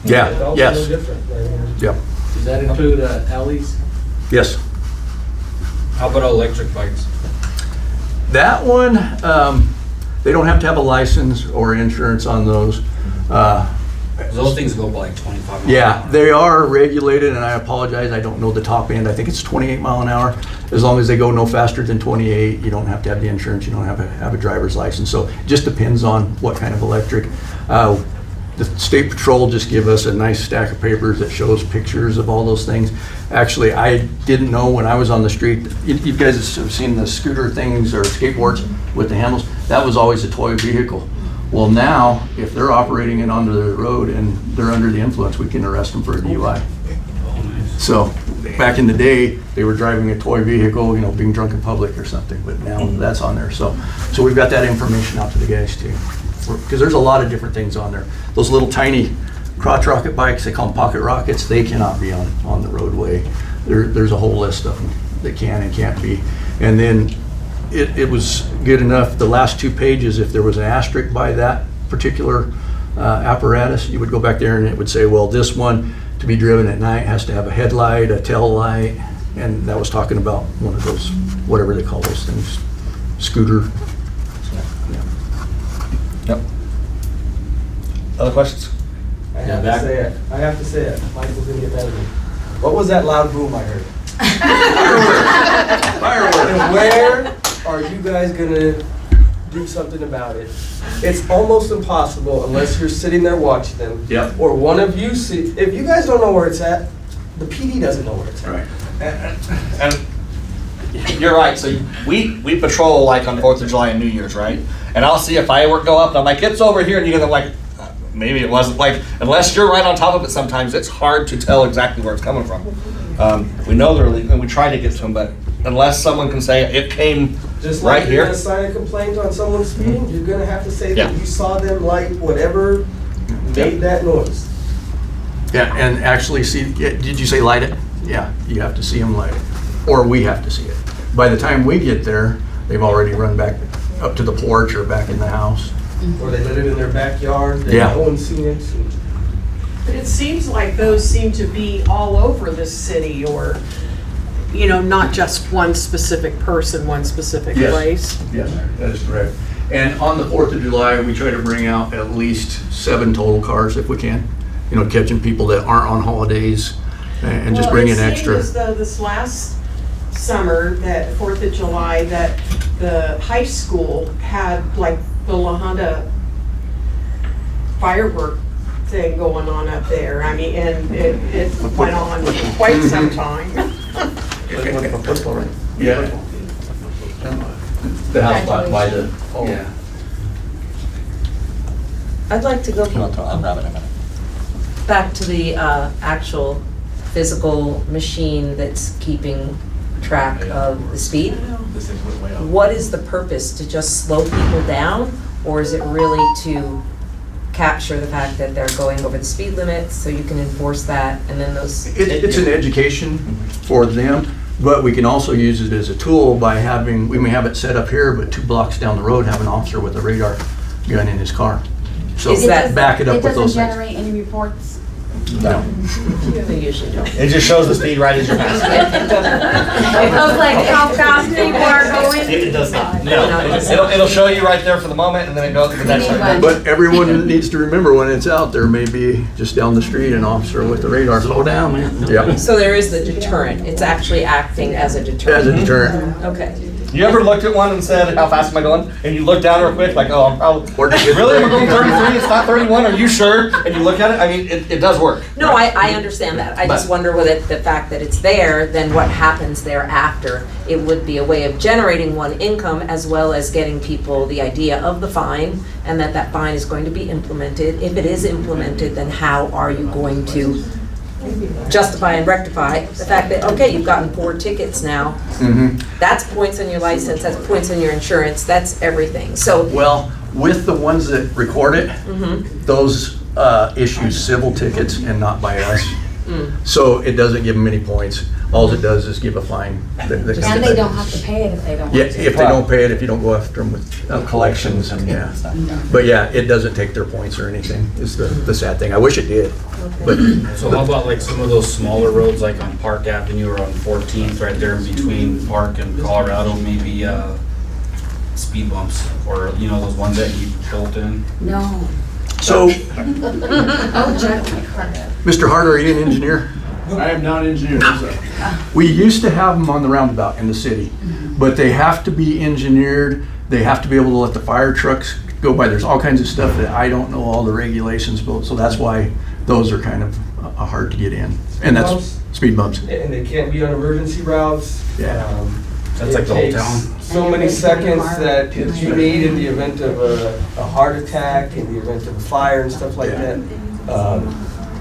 Yeah, Adults yes. are no different. I mean, Yep, does that include alleys? yes. How about electric bikes? That one, they don't have to have a license or insurance on those. Those things go by like 25 miles an Yeah, hour. they are regulated, and I apologize, I don't know the top end. I think it's 28 mile an hour. As long as they go no faster than 28, you don't have to have the insurance, you don't have to have a driver's license. So it just depends on what kind of electric. The State Patrol just give us a nice stack of papers that shows pictures of all those things. Actually, I didn't know when I was on the street, you guys have seen the scooter things or skateboards with the handles, that was always a toy vehicle. Well, now, if they're operating it onto the road and they're under the influence, we can arrest them for a DUI. So, back in the day, they were driving a toy vehicle, being drunk in public or something, but now that's on there. So we've got that information out to the guys too. Because there's a lot of different things on there. Those little tiny crotch rocket bikes, they call them pocket rockets, they cannot be on the roadway. there's a whole list of them that can and can't be. And then it was good enough, the last 2 pages, if there was an asterisk by that particular apparatus, you would go back there and it would say, well, this one to be driven at night has to have a headlight, a tail light, and that was talking about one of those, whatever they call those things, scooter. Yep. Other questions? I have to say it. Michael's gonna get mad at me. What was that loud boom I heard? Fireworks. And where are you guys gonna do something about it? It's almost impossible unless you're sitting there watching them. Yep. Or one of you see, if you guys don't know where it's at, the PD doesn't know where it's at. Right. And you're right, so we patrol like on 4th of July and New Year's, right? And I'll see a firework go up, and I'm like, it's over here, and you're gonna like, maybe it wasn't, like, unless you're right on top of it sometimes, it's hard to tell exactly where it's coming from. We know they're illegal, and we try to get to them, but unless someone can say it came Just like right you're here. gonna sign a complaint on someone speeding, you're gonna have to say that Yeah. you saw them light whatever made that noise. Yeah, and actually see, did you say light it? Yeah, you have to see them light it, or we have to see it. By the time we get there, they've already run back up to the porch or back in the house. Or they lit it in their backyard, Yeah. no one's seen it. But it seems like those seem to be all over the city, or, you know, not just one specific person, one specific Yes. place. Yes, that is correct. And on the 4th of July, we try to bring out at least 7 total cars if we can. You know, catching people that aren't on holidays and just bring in extra. Well, it seemed as though this last summer, that 4th of July, that the high school had like the La Honda firework thing going on up there. I mean, and it went on for quite some time. Yeah. The house by the, yeah. I'd like to go I'll grab it in a minute. back to the actual physical machine that's keeping track of the speed. What is the purpose? To just slow people down? Or is it really to capture the fact that they're going over the speed limit so you can enforce that and then those? It's an education for them, but we can also use it as a tool by having, we may have it set up here, but 2 blocks down the road, have an officer with a radar gun in his car. So Is that- back it up with those It doesn't things. generate any reports? No. They usually don't. It just shows the speed right as you're passing. It goes like how fast people are going. It does not. No, it'll show you right there for the moment, and then it goes to the next one. But everyone needs to remember when it's out, there may be just down the street an officer with a radar. Slow down, man. Yeah. So there is the deterrent. It's actually acting as a deterrent. As a deterrent. Okay. You ever looked at one and said, how fast am I going? And you look down real quick, like, oh, I'm probably, really? Am I going 33? It's not 31? Are you sure? And you look at it, I mean, it does work. No, I understand that. I just wonder whether the fact that it's there, then what happens thereafter? It would be a way of generating one income as well as getting people the idea of the fine and that that fine is going to be implemented. If it is implemented, then how are you going to justify and rectify the fact that, okay, you've gotten 4 tickets now. That's points on your license, that's points on your insurance, that's everything. So, Well, with the ones that record it, those issue civil tickets and not by us. So it doesn't give them any points. All it does is give a fine. And they don't have to pay it if they don't Yeah, want to. if they don't pay it, if you don't go after them with collections and, yeah. But yeah, it doesn't take their points or anything, is the sad thing. I wish it did. But So how about like some of those smaller roads, like on Park Avenue or on 14th, right there in between Park and Colorado, maybe speed bumps, or, you know, those ones that you built in? No. So, Oh, Jack. Mr. Harder, are you an engineer? I am not an engineer, no, sir. We used to have them on the roundabout in the city, but they have to be engineered. They have to be able to let the fire trucks go by. There's all kinds of stuff that I don't know all the regulations, but so that's why those are kind of hard to get in. And that's speed bumps. And they can't be on emergency routes. Yeah. That's like the whole town? So many seconds that you need in the event of a heart attack, in the event of a fire and stuff like that.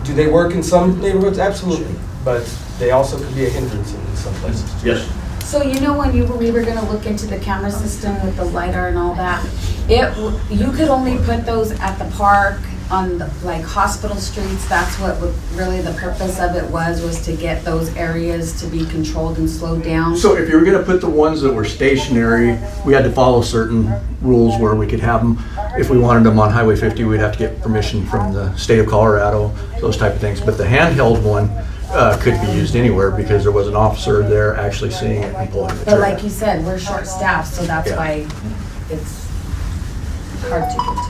Do they work in some neighborhoods? Absolutely. But they also could be a hindrance in some places. Yes. So you know when we were gonna look into the camera system with the LiDAR and all that, you could only put those at the park on the, like, hospital streets, that's what really the purpose of it was to get those areas to be controlled and slowed down. So if you were gonna put the ones that were stationary, we had to follow certain rules where we could have them. If we wanted them on Highway 50, we'd have to get permission from the state of Colorado, those type of things. But the handheld one could be used anywhere because there was an officer there actually seeing it and pulling the But like trigger. you said, we're short-staffed, so that's Yeah. why it's hard to get to.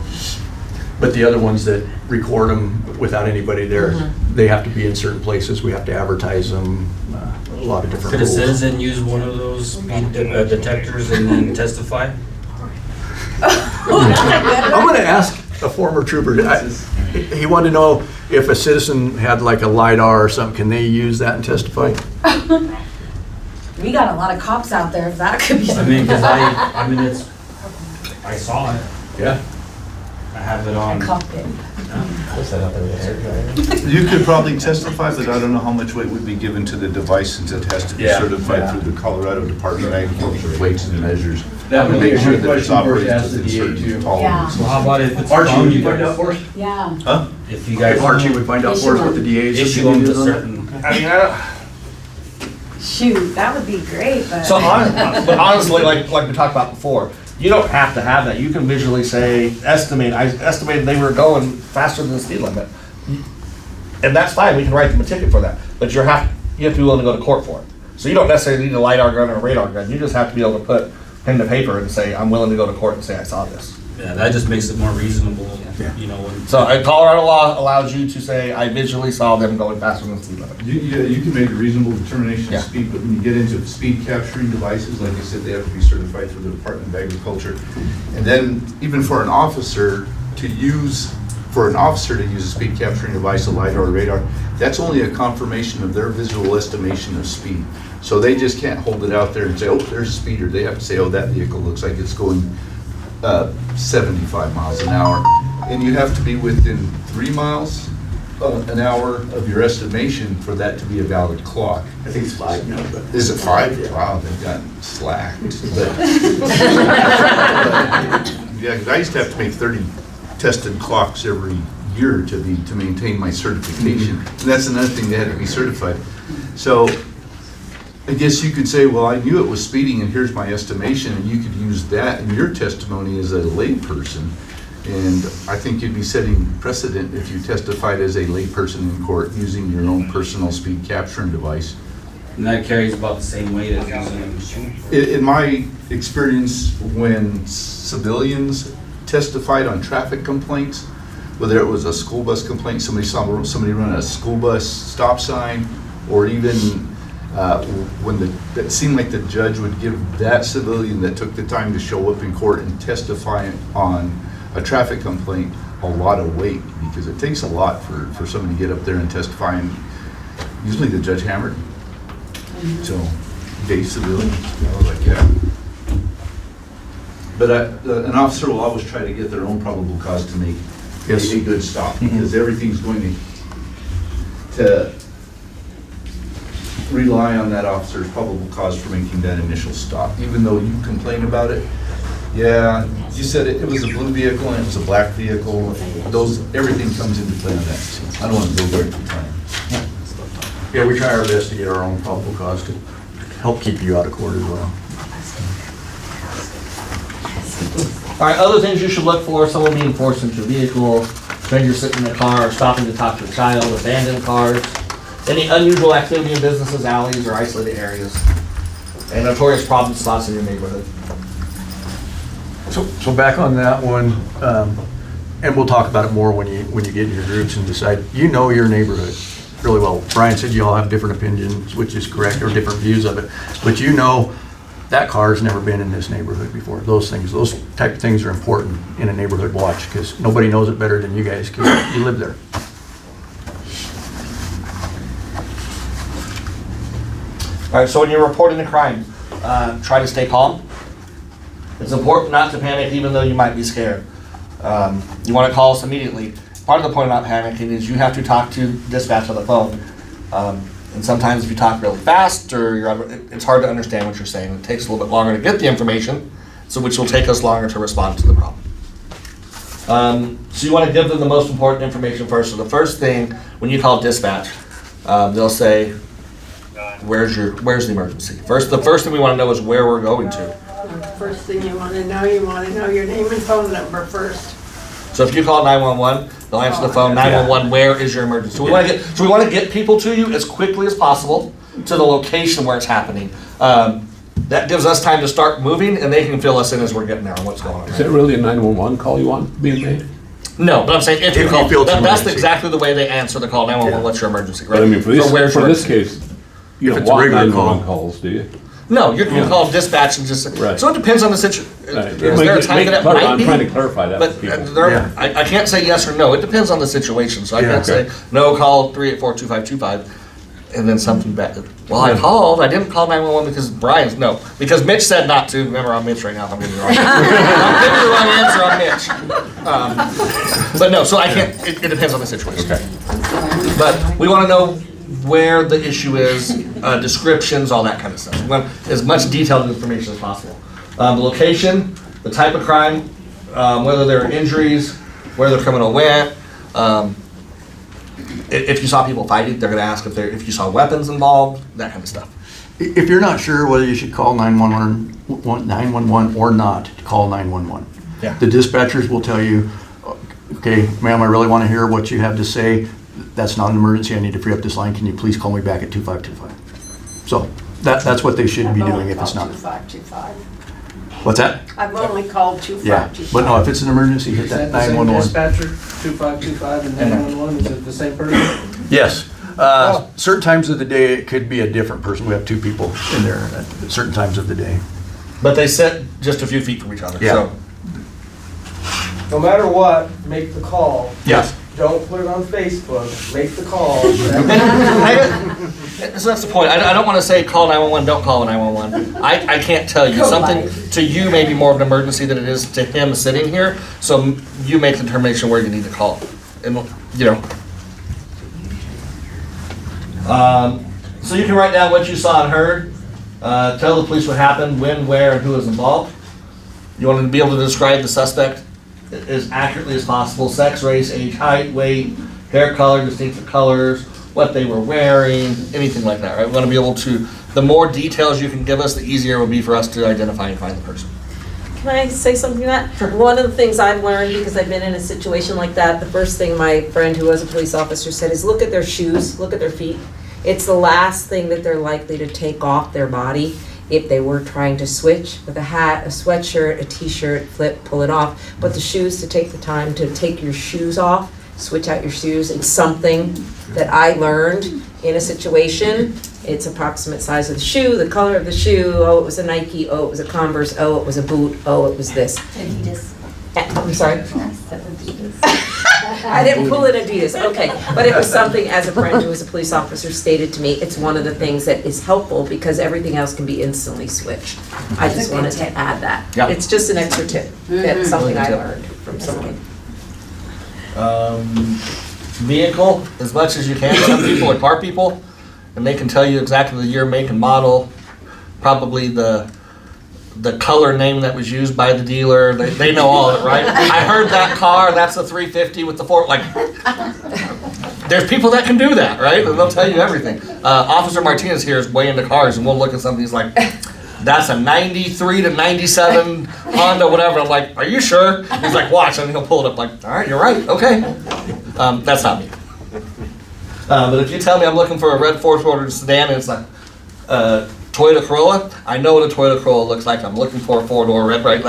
But the other ones that record them without anybody there, they have to be in certain places. We have to advertise them, a lot of different Could a rules. citizen use one of those speed detectors and then testify? I'm gonna ask a former trooper, he wanted to know if a citizen had like a LiDAR or something, can they use that and testify? We got a lot of cops out there, if that could be. I mean, cause I saw it. Yeah. I have it on. Cockpit. You could probably testify, but I don't know how much weight would be given to the device since it has to be Yeah. certified through the Colorado Department of Agriculture, weights and measures. That would be Make a sure good that it's question for us to operated ask the within DA certain too. tolerance. Well, how about if it's Archie, from would you you find out guys? for us? Yeah. Huh? If you guys. If Archie would find out for us what the DA's Issue opinion them to is on that? certain. I mean, I don't, Shoot, that would be great, but. so but honestly, like we talked about before, you don't have to have that. You can visually say, I estimated they were going faster than the speed limit. And that's fine, we can write them a ticket for that. But you have to be willing to go to court for it. So you don't necessarily need a LiDAR gun or a radar gun. You just have to be able to put pen to paper and say, I'm willing to go to court and say I saw this. Yeah, that just makes it more reasonable, you know, when. So Colorado law allows you to say, I visually saw them going faster than the speed limit. You can make a reasonable determination Yeah. of speed, but when you get into speed capturing devices, like I said, they have to be certified through the Department of Agriculture. And then even for an officer to use a speed capturing device, a LiDAR or radar, that's only a confirmation of their visual estimation of speed. So they just can't hold it out there and say, oh, there's a speeder. They have to say, oh, that vehicle looks like it's going 75 miles an hour. And you have to be within 3 miles an hour of your estimation for that to be a valid clock. I think it's 5 now, but. Is it 5? Wow, they've gotten slacked. But- Yeah, 'cause I used to have to make 30 tested clocks every year to maintain my certification. And that's another thing, they had to be certified. So I guess you could say, well, I knew it was speeding and here's my estimation, and you could use that in your testimony as a layperson. And I think you'd be setting precedent if you testified as a layperson in court using your own personal speed capturing device. And that carries about the same weight as using a machine. In my experience, when civilians testified on traffic complaints, whether it was a school bus complaint, somebody saw somebody run a school bus stop sign, or even it seemed like the judge would give that civilian that took the time to show up in court and testify on a traffic complaint a lot of weight, because it takes a lot for somebody to get up there and testify, and usually the judge hammered him. So, gay civilians, I was like, yeah. But an officer will always try to get their own probable cause to make Yes. a good stop, because everything's going to rely on that officer's probable cause for making that initial stop. Even though you complain about it, yeah, you said it was a blue vehicle and it was a black vehicle, everything comes into play on that. So I don't want to go there too time. Yeah, we try our best to get our own probable cause to help keep you out of court as well. All right, other things you should look for: someone being forced into a vehicle, strangers sitting in a car, stopping to talk to a child, abandoned cars, any unusual activity in businesses, alleys, or isolated areas, and notorious problem spots in your neighborhood. So back on that one, and we'll talk about it more when you get in your groups and decide, you know your neighborhood really well. Brian said you all have different opinions, which is correct, or different views of it, but you know that car's never been in this neighborhood before. Those type of things are important in a neighborhood watch, because nobody knows it better than you guys, because you live there. All right, so when you're reporting a crime, try to stay calm. It's important not to panic, even though you might be scared. You want to call us immediately. Part of the point about panicking is you have to talk to dispatch on the phone. And sometimes if you talk really fast, or it's hard to understand what you're saying. It takes a little bit longer to get the information, which will take us longer to respond to the problem. So you want to give them the most important information first. So the first thing, when you call dispatch, they'll say, where's the emergency? The first thing we want to know is where we're going to. First thing you want to know your name and phone number first. So if you call 911, they'll answer the phone, 911, where is your emergency? So we want to get people to you as quickly as possible to the location where it's happening. That gives us time to start moving, and they can fill us in as we're getting there on what's going on. Is it really a 911 call you want being made? No, but I'm saying if you If call, you feel it's that's emergency. exactly the way they answer the call, 911, what's your emergency, right? But I mean, for So where's your this emergency? case, you If don't it's a want regular 911 call. calls, do you? No, you Yeah. call dispatch and just, Right. so it depends on the situation. Right. Is there a time that it might I'm be? trying to clarify that But with people. I can't say yes or no. It depends on the situation. So I Yeah. can't say, no, call 384-2525, and then something back. Well, I called. I didn't call 911 because Brian's, no. Because Mitch said not to. Remember, I'm Mitch right now. I'm giving the wrong answer. I'm giving the wrong answer on Mitch. But no, so I can't, it depends on the situation. Okay. But we want to know where the issue is, descriptions, all that kind of stuff. We want as much detailed information as possible. The location, the type of crime, whether there are injuries, where the criminal went. If you saw people fighting, they're going to ask if you saw weapons involved, that kind of stuff. If you're not sure whether you should call 911 or not, call 911. Yeah. The dispatchers will tell you, okay, ma'am, I really want to hear what you have to say. That's not an emergency. I need to free up this line. Can you please call me back at 2525? So that's what they should be doing if it's not. 2525. What's that? I've only called Yeah, 2525. but no, if it's an emergency, hit Is that that the same 911. dispatcher, 2525 and 911, is it the same person? Yes. Certain times of the day, it could be a different person. We have two people in there at certain times of the day. But they sit just a few feet from each other. Yeah. So. No matter what, make the call. Yes. Don't put it on Facebook, make the call. So that's the point. I don't want to say call 911, don't call 911. I can't tell you. Something to you may be more of an emergency than it is to him sitting here. So you make the determination where you need to call. And, you know. So you can write down what you saw and heard. Tell the police what happened, when, where, and who was involved. You want to be able to describe the suspect as accurately as possible: sex, race, age, height, weight, hair color, distinctive colors, what they were wearing, anything like that, right? We want to be able to, the more details you can give us, the easier it will be for us to identify and find the person. Can I say something to that? One of the things I've learned, because I've been in a situation like that, the first thing my friend who was a police officer said is look at their shoes, look at their feet. It's the last thing that they're likely to take off their body. If they were trying to switch with a hat, a sweatshirt, a t-shirt, pull it off. But the shoes, to take the time to take your shoes off, switch out your shoes. It's something that I learned in a situation. It's approximate size of the shoe, the color of the shoe. Oh, it was a Nike. Oh, it was a Converse. Oh, it was a boot. Oh, it was this. Adidas. I'm sorry? Adidas. I didn't pull it Adidas, okay. But it was something, as a friend who was a police officer stated to me, it's one of the things that is helpful because everything else can be instantly switched. I just wanted to add that. Yeah. It's just an extra tip. That's something I learned from someone. Vehicle, as much as you can. Some people are car people, and they can tell you exactly the year, make, and model, probably the color name that was used by the dealer. They know all of it, right? I heard that car, that's a 350 with the four, like, there's people that can do that, right? And they'll tell you everything. Officer Martinez here is way into cars, and we'll look at something, he's like, that's a 93 to 97 Honda, whatever. I'm like, are you sure? He's like, watch, and he'll pull it up like, all right, you're right, okay. That's not me. But if you tell me I'm looking for a red fourth-quarter sedan, and it's like, Toyota Corolla, I know what a Toyota Corolla looks like. I'm looking for a four-door red, right?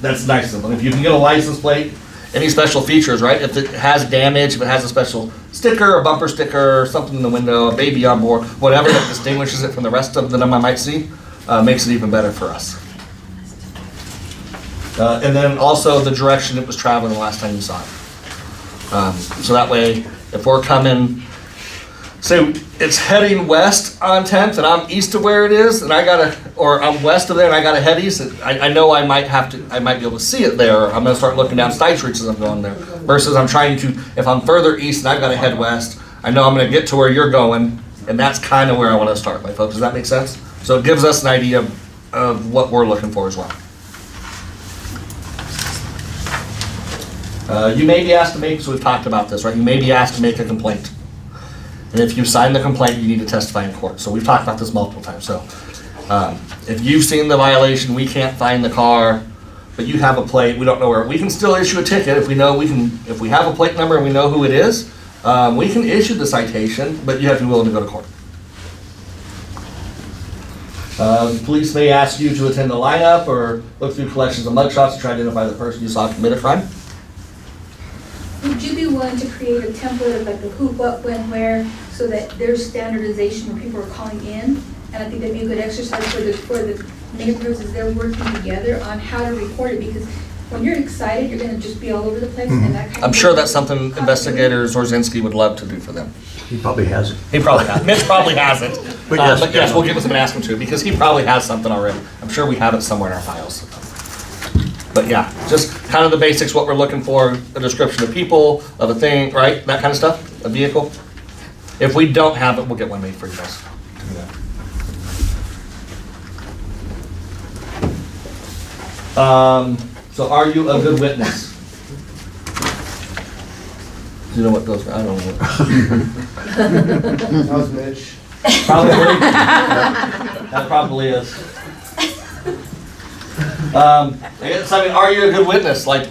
That's nice of them. If you can get a license plate, any special features, right? If it has damage, if it has a special sticker, a bumper sticker, or something in the window, a baby on board, whatever that distinguishes it from the rest of them I might see, makes it even better for us. And then also the direction it was traveling the last time you saw it. So that way, if we're coming, say it's heading west on 10th and I'm east of where it is and or I'm west of there and I gotta head east, I know I might be able to see it there. I'm gonna start looking down side streets as I'm going there. Versus I'm trying to, if I'm further east and I've gotta head west, I know I'm gonna get to where you're going, and that's kind of where I wanna start, my folks. Does that make sense? So it gives us an idea of what we're looking for as well. You may be asked to make, so we've talked about this, right? You may be asked to make a complaint. And if you sign the complaint, you need to testify in court. So we've talked about this multiple times. So if you've seen the violation, we can't find the car, but you have a plate, we don't know where, we can still issue a ticket if we know if we have a plate number and we know who it is, we can issue the citation, but you have to be willing to go to court. Police may ask you to attend the lineup or look through collections of mugshots to try to identify the person you saw commit a crime. Would you be willing to create a template of like the who, what, when, where, so that there's standardization when people are calling in? And I think that'd be a good exercise for the neighborhoods as they're working together on how to report it, because when you're excited, you're gonna just be all over the place and that kind of. I'm sure that's something investigator Zorzinski would love to do for them. He probably has it. He probably has. Mitch probably has it. But Yes, we'll give him and ask him to, because he probably has something already. I'm sure we have it somewhere in our files. But yeah, just kind of the basics, what we're looking for, a description of people, of a thing, right? That kind of stuff, a vehicle. If we don't have it, we'll get one made for you guys to do that. So are you a good witness? Do you know what goes, I don't know. That was Mitch. Probably. That probably is. I guess, I mean, are you a good witness? Like,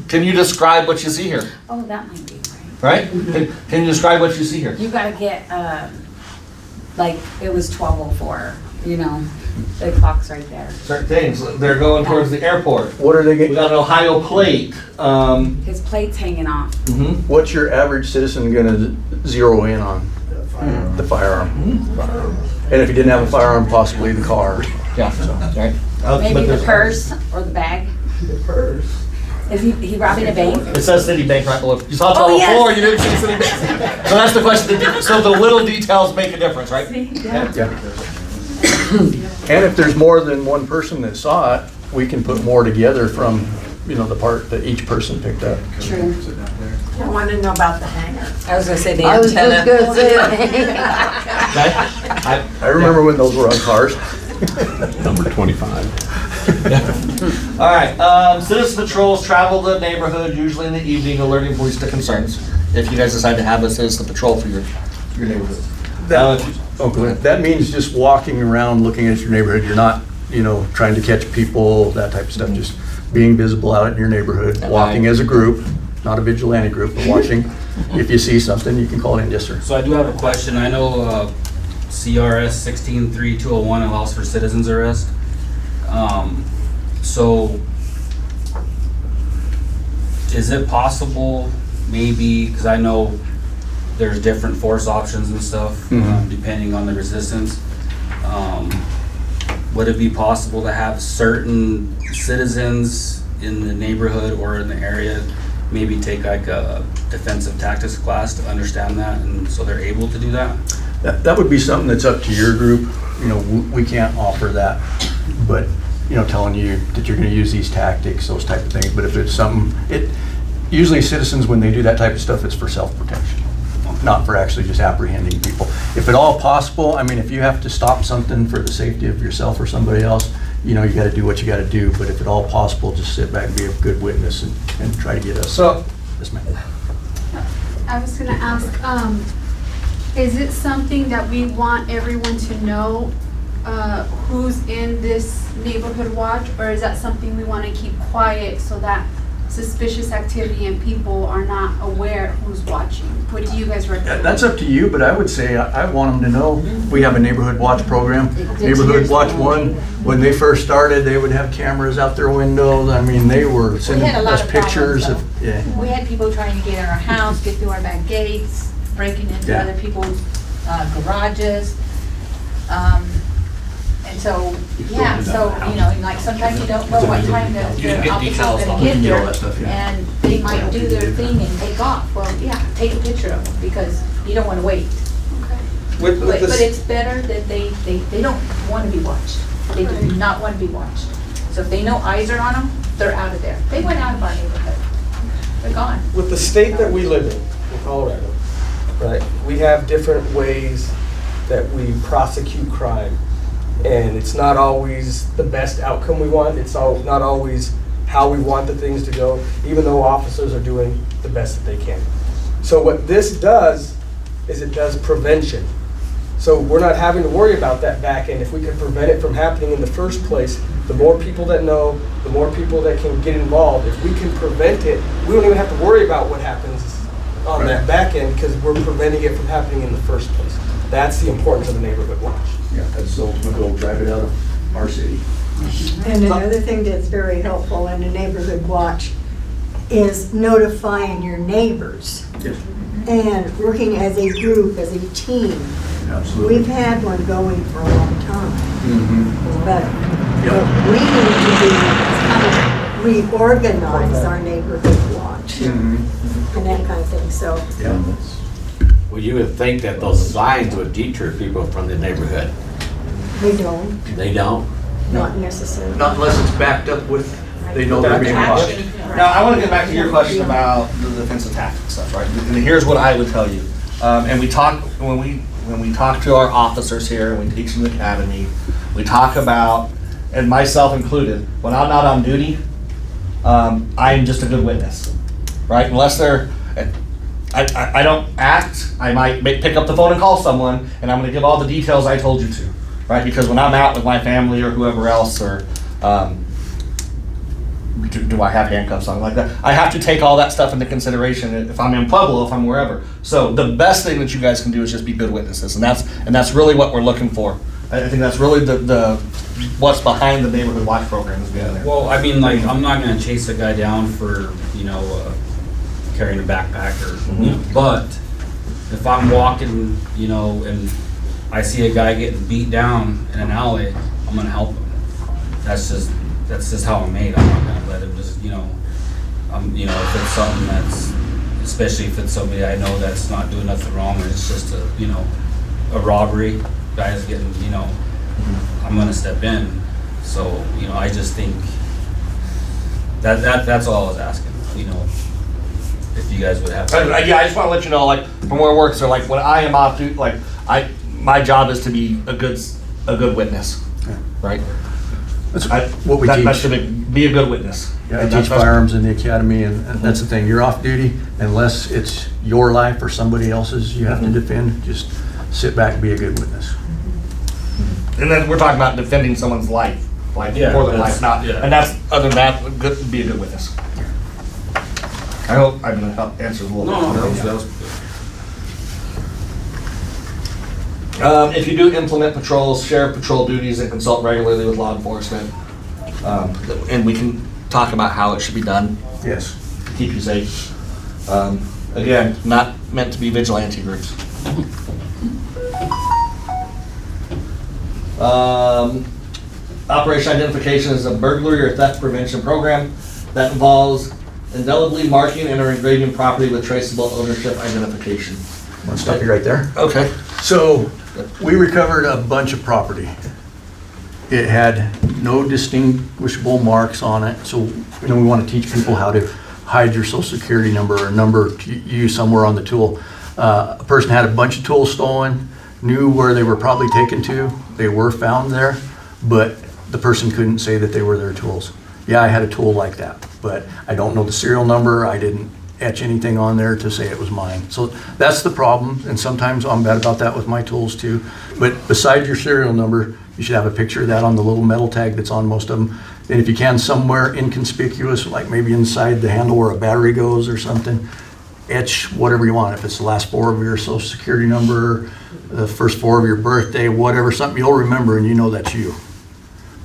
can you describe what you see here? Oh, that might be right. Right? Can you describe what you see here? You gotta get, like, it was 12:04, you know, the clock's right there. Certain things. They're going towards the airport. What are they We getting? got an Ohio plate. His plate's hanging off. What's your average citizen gonna zero in on? The firearm. And if he didn't have a firearm, possibly the car. Yeah, right. Maybe the purse or the bag. The purse. Is he robbing a bank? It says Citibank right below. You saw Oh, 1204, yes. you didn't see Citibank. So that's the question. So the little details make a difference, right? Yeah. Yeah. And if there's more than one person that saw it, we can put more together from, you know, the part that each person picked up. True. I want to know about the hangar. I was gonna say the I was just antenna. gonna say that. I remember when those were on cars. Number 25. All right, citizen patrols travel the neighborhood, usually in the evening, alerting police to concerns. If you guys decide to have a citizen patrol for your neighborhood. That means just walking around, looking at your neighborhood. You're not, you know, trying to catch people, that type of stuff. Just being visible out in your neighborhood, walking as a group, not a vigilante group, but watching. If you see something, you can call in. Yes, sir. So I do have a question. I know CRS 163201 allows for citizens arrest. So is it possible, maybe, because I know there's different force options and stuff, depending on the resistance. Would it be possible to have certain citizens in the neighborhood or in the area maybe take like a defensive tactics class to understand that, and so they're able to do that? That would be something that's up to your group. You know, we can't offer that, but, you know, telling you that you're gonna use these tactics, those type of things. But if it's something, usually citizens, when they do that type of stuff, it's for self-protection, not for actually just apprehending people. If at all possible, I mean, if you have to stop something for the safety of yourself or somebody else, you know, you gotta do what you gotta do. But if at all possible, just sit back and be a good witness and try to get us. So, Yes, ma'am. I was gonna ask, is it something that we want everyone to know who's in this neighborhood watch, or is that something we want to keep quiet so that suspicious activity and people are not aware who's watching? What do you guys recommend? That's up to you, but I would say I want them to know. We have a neighborhood watch program. Neighborhood Watch 1, when they first started, they would have cameras out their windows. I mean, they were sending had a lot us of problems, pictures though. of, yeah. We had people trying to get in our house, get through our back gates, breaking into Yeah. other people's garages. And so, yeah, so, you know, like sometimes you don't know what time the officer's gonna get there. And they might do their thing and take off. Well, yeah, take a picture of them because you don't wanna wait. With But this, it's better that they don't wanna be watched. They do not wanna be watched. So if they know eyes are on them, they're out of there. They went out of our neighborhood. They're gone. with the state that we live in Colorado, right, we have different ways that we prosecute crime. And it's not always the best outcome we want. It's not always how we want the things to go, even though officers are doing the best that they can. So what this does is it does prevention. So we're not having to worry about that back end. If we can prevent it from happening in the first place, the more people that know, the more people that can get involved. If we can prevent it, we don't even have to worry about what happens on that back end because we're preventing it from happening in the first place. That's the importance of the neighborhood watch. Yeah, that's the ultimate goal, drive it out of our city. And another thing that's very helpful in a neighborhood watch is notifying your neighbors Yes. and working as a group, as a team. Absolutely. We've had one going for a long time, but Yep. what we need to do is kind of reorganize our neighborhood watch and that kind of thing, so. Yeah. Well, you would think that those signs would deter people from the neighborhood. We don't, They don't. not necessarily. Not unless it's backed up with, they know they're being watched. Now, I want to get back to your question about the defensive tactics stuff, right? And here's what I would tell you. And we talk, when we talk to our officers here, and we teach in the academy, we talk about, and myself included, when I'm not on duty, I'm just a good witness, right? Unless they're, I don't act, I might pick up the phone and call someone, and I'm gonna give all the details I told you to, right? Because when I'm out with my family or whoever else, or do I have handcuffs on, like that, I have to take all that stuff into consideration if I'm in Pueblo, if I'm wherever. So the best thing that you guys can do is just be good witnesses, and that's really what we're looking for. I think that's really the what's behind the neighborhood watch program is being there. Well, I mean, like, I'm not gonna chase a guy down for, carrying a backpack or, but if I'm walking, and I see a guy getting beat down in an alley, I'm gonna help him. That's just how I'm made. I'm not gonna let him just, if it's something that's, especially if it's somebody I know that's not doing nothing wrong, and it's just a robbery, guy's getting, I'm gonna step in. So, I just think that's all I was asking, if you guys would have. Yeah, I just want to let you know, like, from where it works, so like, when I am off duty, like, my job is to be a good witness, right? That's what we teach. That's to be a good witness. Yeah, I teach firearms in the academy, and that's the thing. You're off duty unless it's your life or somebody else's you have to defend. Just sit back and be a good witness. And then we're talking about defending someone's life, like for their life, not. Yeah. And that's other than that, be a good witness. I hope I'm gonna help answer a little bit. No, that was If you do implement patrols, share patrol duties, and consult regularly with law enforcement, and we can talk about how it should be done Yes. to keep you safe. Again, not meant to be vigilante groups. Operation Identification is a burglary or theft prevention program that involves indelibly marking and or engraving property with traceable ownership identification. Want to stop you right there? Okay. So we recovered a bunch of property. It had no distinguishable marks on it. So, we want to teach people how to hide your social security number or a number to use somewhere on the tool. A person had a bunch of tools stolen, knew where they were probably taken to. They were found there, but the person couldn't say that they were their tools. Yeah, I had a tool like that, but I don't know the serial number. I didn't etch anything on there to say it was mine. So that's the problem, and sometimes I'm bad about that with my tools too. But besides your serial number, you should have a picture of that on the little metal tag that's on most of them. And if you can, somewhere inconspicuous, like maybe inside the handle where a battery goes or something, etch whatever you want. If it's the last four of your social security number, the first four of your birthday, whatever, something you'll remember and you know that's you.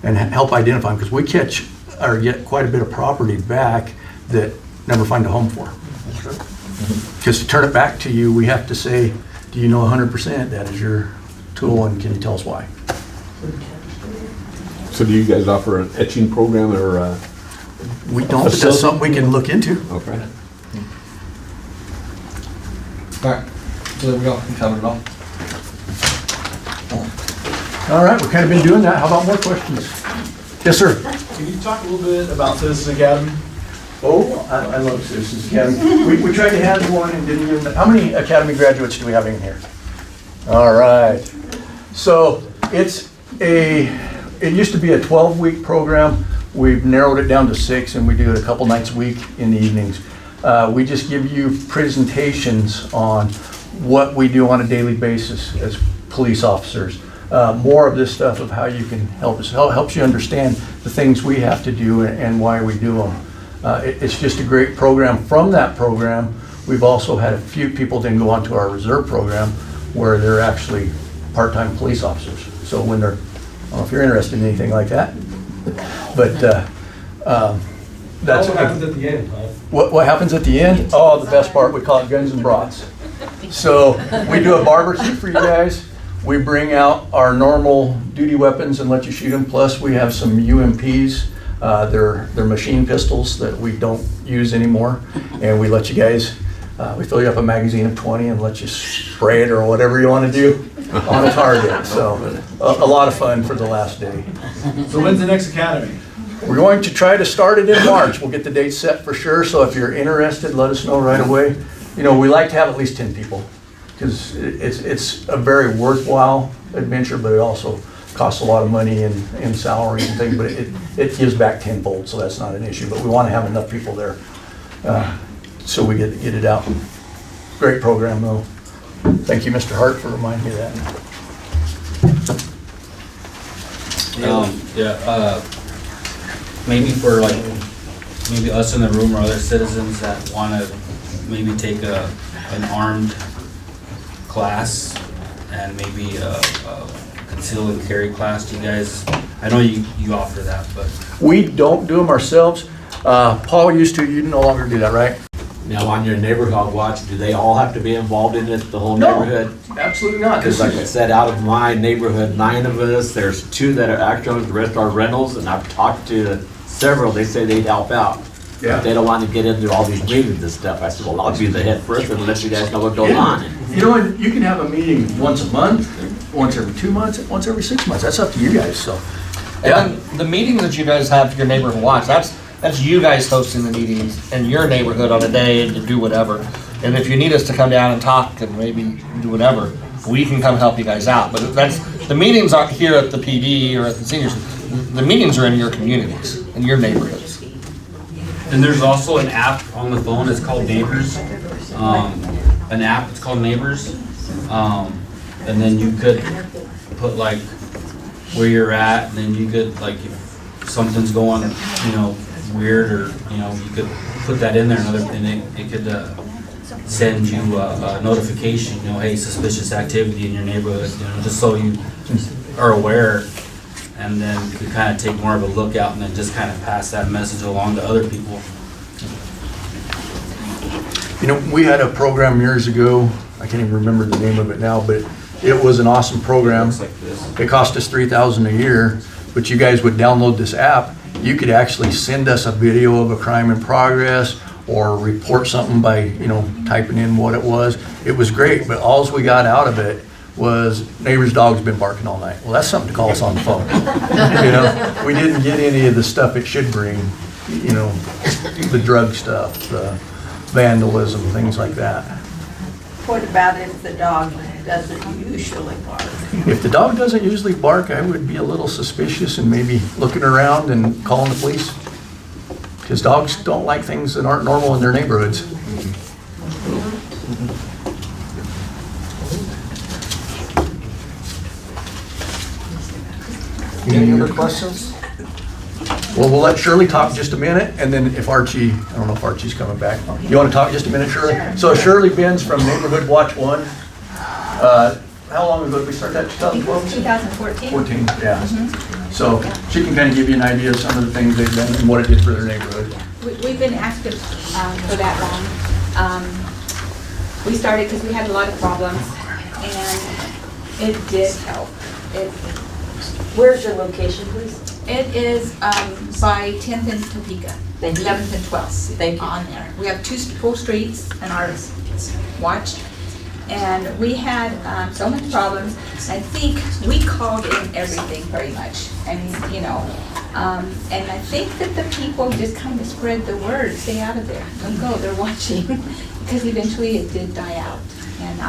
And help identify them, because we catch or get quite a bit of property back that never find a home for. Because to turn it back to you, we have to say, do you know 100% that is your tool, and can you tell us why? So do you guys offer an etching program or? We don't, but that's something we can look into. Okay. All right. So there we go. We covered it all. All right, we've kind of been doing that. How about more questions? Yes, sir. Can you talk a little bit about Citizen Academy? Oh, I love Citizens Academy. We tried to have one and didn't even, how many Academy graduates do we have in here? All right. So it used to be a 12-week program. We've narrowed it down to 6, and we do it a couple nights a week in the evenings. We just give you presentations on what we do on a daily basis as police officers. More of this stuff of how you can help us, helps you understand the things we have to do and why we do them. It's just a great program. From that program, we've also had a few people then go on to our reserve program where they're actually part-time police officers. So when they're, I don't know if you're interested in anything like that, but that's What happens at the end, huh? what happens at the end? Oh, the best part, we call it guns and brats. So we do a barbecue for you guys. We bring out our normal duty weapons and let you shoot them. Plus we have some UMPs. They're machine pistols that we don't use anymore. And we let you guys, we fill you up a magazine of 20 and let you spray it or whatever you want to do on a target. So a lot of fun for the last day. So when's the next academy? We're going to try to start it in March. We'll get the date set for sure. So if you're interested, let us know right away. You know, we like to have at least 10 people because it's a very worthwhile adventure, but it also costs a lot of money in salary and things, but it gives back tenfold, so that's not an issue. But we want to have enough people there so we get it out. Great program, though. Thank you, Mr. Hart, for reminding me of that. Maybe for like, maybe us in the room or other citizens that want to maybe take an armed class and maybe a conceal and carry class. Do you guys, I know you offer that, but. We don't do them ourselves. Paul used to, you no longer do that, right? Now, on your neighborhood watch, do they all have to be involved in it, the whole No. neighborhood? Absolutely not. Because like I said, out of my neighborhood, 9 of us, there's 2 that are actual, the rest are rentals, and I've talked to several, they say they'd help out. Yeah. But they don't want to get into all these meetings and stuff. I said, well, I'll be the head person and let you guys know what goes on. You know, and you can have a meeting once a month, once every 2 months, once every 6 months. That's up to you guys, so. And then the meetings that you guys have for your neighborhood watch, that's you guys hosting the meetings in your neighborhood on a day to do whatever. And if you need us to come down and talk and maybe do whatever, we can come help you guys out. But the meetings aren't here at the PD or at the seniors. The meetings are in your communities, in your neighborhoods. And there's also an app on the phone, it's called Neighbors. An app, it's called Neighbors. And then you could put like where you're at, and then you could like if something's going, you know, weird, or you know, you could put that in there, and it could send you a notification, you know, hey, suspicious activity in your neighborhood, you know, just so you are aware. And then you can kind of take more of a look out and then just kind of pass that message along to other people. You know, we had a program years ago, I can't even remember the name of it now, but it was an awesome program. Looks like this. It cost us $3,000 a year, but you guys would download this app. You could actually send us a video of a crime in progress or report something by, you know, typing in what it was. It was great, but alls we got out of it was neighbor's dog's been barking all night. Well, that's something to call us on the phone. You know, we didn't get any of the stuff it should bring, you know, the drug stuff, the vandalism, things like that. What about if the dog doesn't usually bark? If the dog doesn't usually bark, I would be a little suspicious and maybe looking around and calling the police. Because dogs don't like things that aren't normal in their neighborhoods. Any other questions? Well, we'll let Shirley talk just a minute, and then if Archie, I don't know if Archie's coming back. You want to talk just a minute, Shirley? Sure. So Shirley Benz from Neighborhood Watch 1. How long ago did we start that, 2012? 2014. 14, yeah. So she can kind of give you an idea of some of the things they've done and what it did for their neighborhood. We've been active for that long. We started because we had a lot of problems, and it did help. Where's your location, please? It is by 10th and Topeka, Thank you. 11th and 12th. Thank you. On there. We have 2 full streets in our watch, and we had so many problems. I think we called in everything pretty much. I mean, you know, and I think that the people just kind of spread the word, stay out of there, don't go, they're watching, because eventually it did die out. And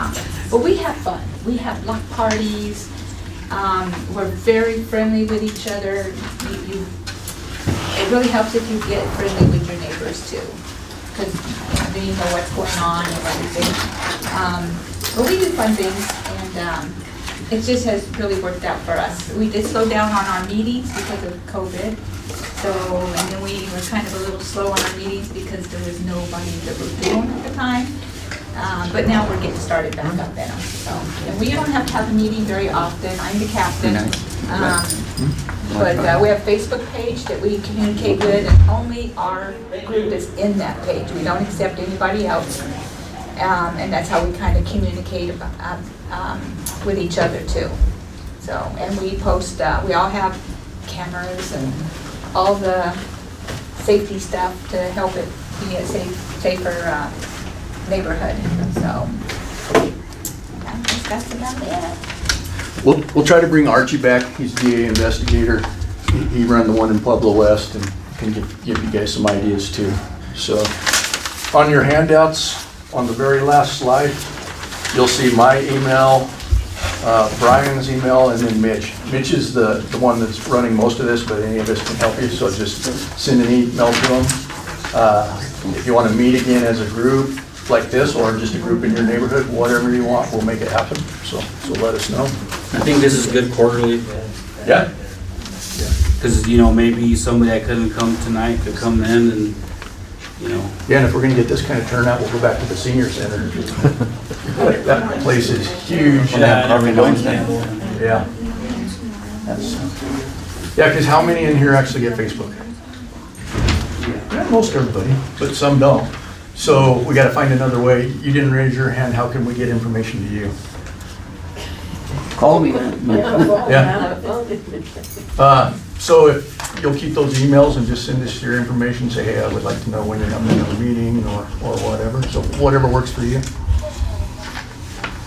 but we have fun. We have block parties. We're very friendly with each other. it really helps if you get friendly with your neighbors too, because then you know what's going on and everything. But we do fun things, and it just has really worked out for us. We did slow down on our meetings because of COVID, so, and then we were kind of a little slow on our meetings because there was nobody that was doing at the time. But now we're getting started back up in them, so. And we don't have to have a meeting very often, I'm the captain. But we have a Facebook page that we communicate with, and only our group is in that page. We don't accept anybody else. And that's how we kind of communicate about, with each other too. So, and we post, we all have cameras and all the safety stuff to help it be a safer neighborhood, so. I guess that's about it. We'll try to bring Archie back. He's DA investigator. He ran the one in Pueblo West and can give you guys some ideas too. So on your handouts, on the very last slide, you'll see my email, Brian's email, and then Mitch. Mitch is the one that's running most of this, but any of us can help you, so just send an email to him. If you want to meet again as a group like this, or just a group in your neighborhood, whatever you want, we'll make it happen. So let us know. I think this is good quarterly, Yeah. because, you know, maybe somebody that couldn't come tonight could come in and, you know. Yeah, and if we're gonna get this kind of turnout, we'll go back to the senior center. That place is huge. Yeah. Yeah, because how many in here actually get Facebook? Yeah, most everybody, but some don't. So we gotta find another way. You didn't raise your hand, how can we get information to you? Call me. Yeah. So if you'll keep those emails and just send us your information, say, hey, I would like to know when you're coming to a meeting or whatever. So whatever works for you.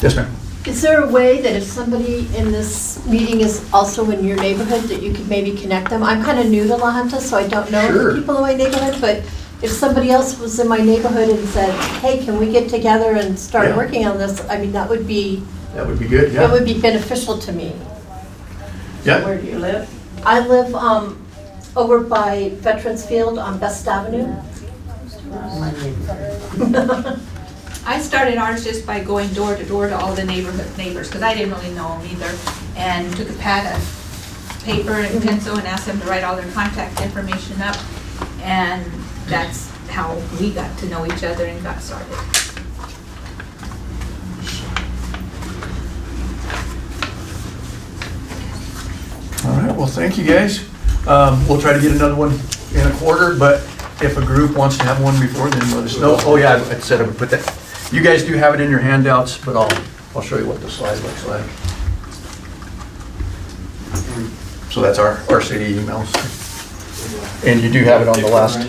Yes, ma'am. Is there a way that if somebody in this meeting is also in your neighborhood, that you could maybe connect them? I'm kind of new to La Junta, so I don't know Sure. the people in my neighborhood, but if somebody else was in my neighborhood and said, hey, can we get together and start Yeah. working on this? I mean, that would be good, yeah. That would be beneficial to me. Yeah. Where do you live? I live over by Veterans Field on Best Avenue. I started ours just by going door to door to all the neighbors, because I didn't really know them either, and took a pad of paper and pencil and asked them to write all their contact information up, and that's how we got to know each other and got started. All right, well, thank you guys. We'll try to get another one in a quarter, but if a group wants to have one before, then let us know. Oh yeah, I said I would put that. You guys do have it in your handouts, but I'll show you what the slide looks like. So that's our city emails. And you do have it on the last.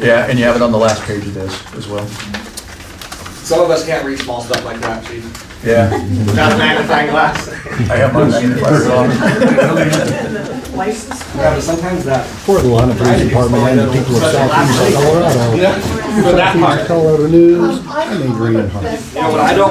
Yeah, and you have it on the last page of this as well. Some of us can't read small stuff like that, chief. Yeah. Without a magnifying glass. I have my magnifier on. Yeah, but sometimes that. For the Lana Police Department and the people of Southeast Colorado. For that part. Colorado News, I'm Adrian Hunt. You know what I don't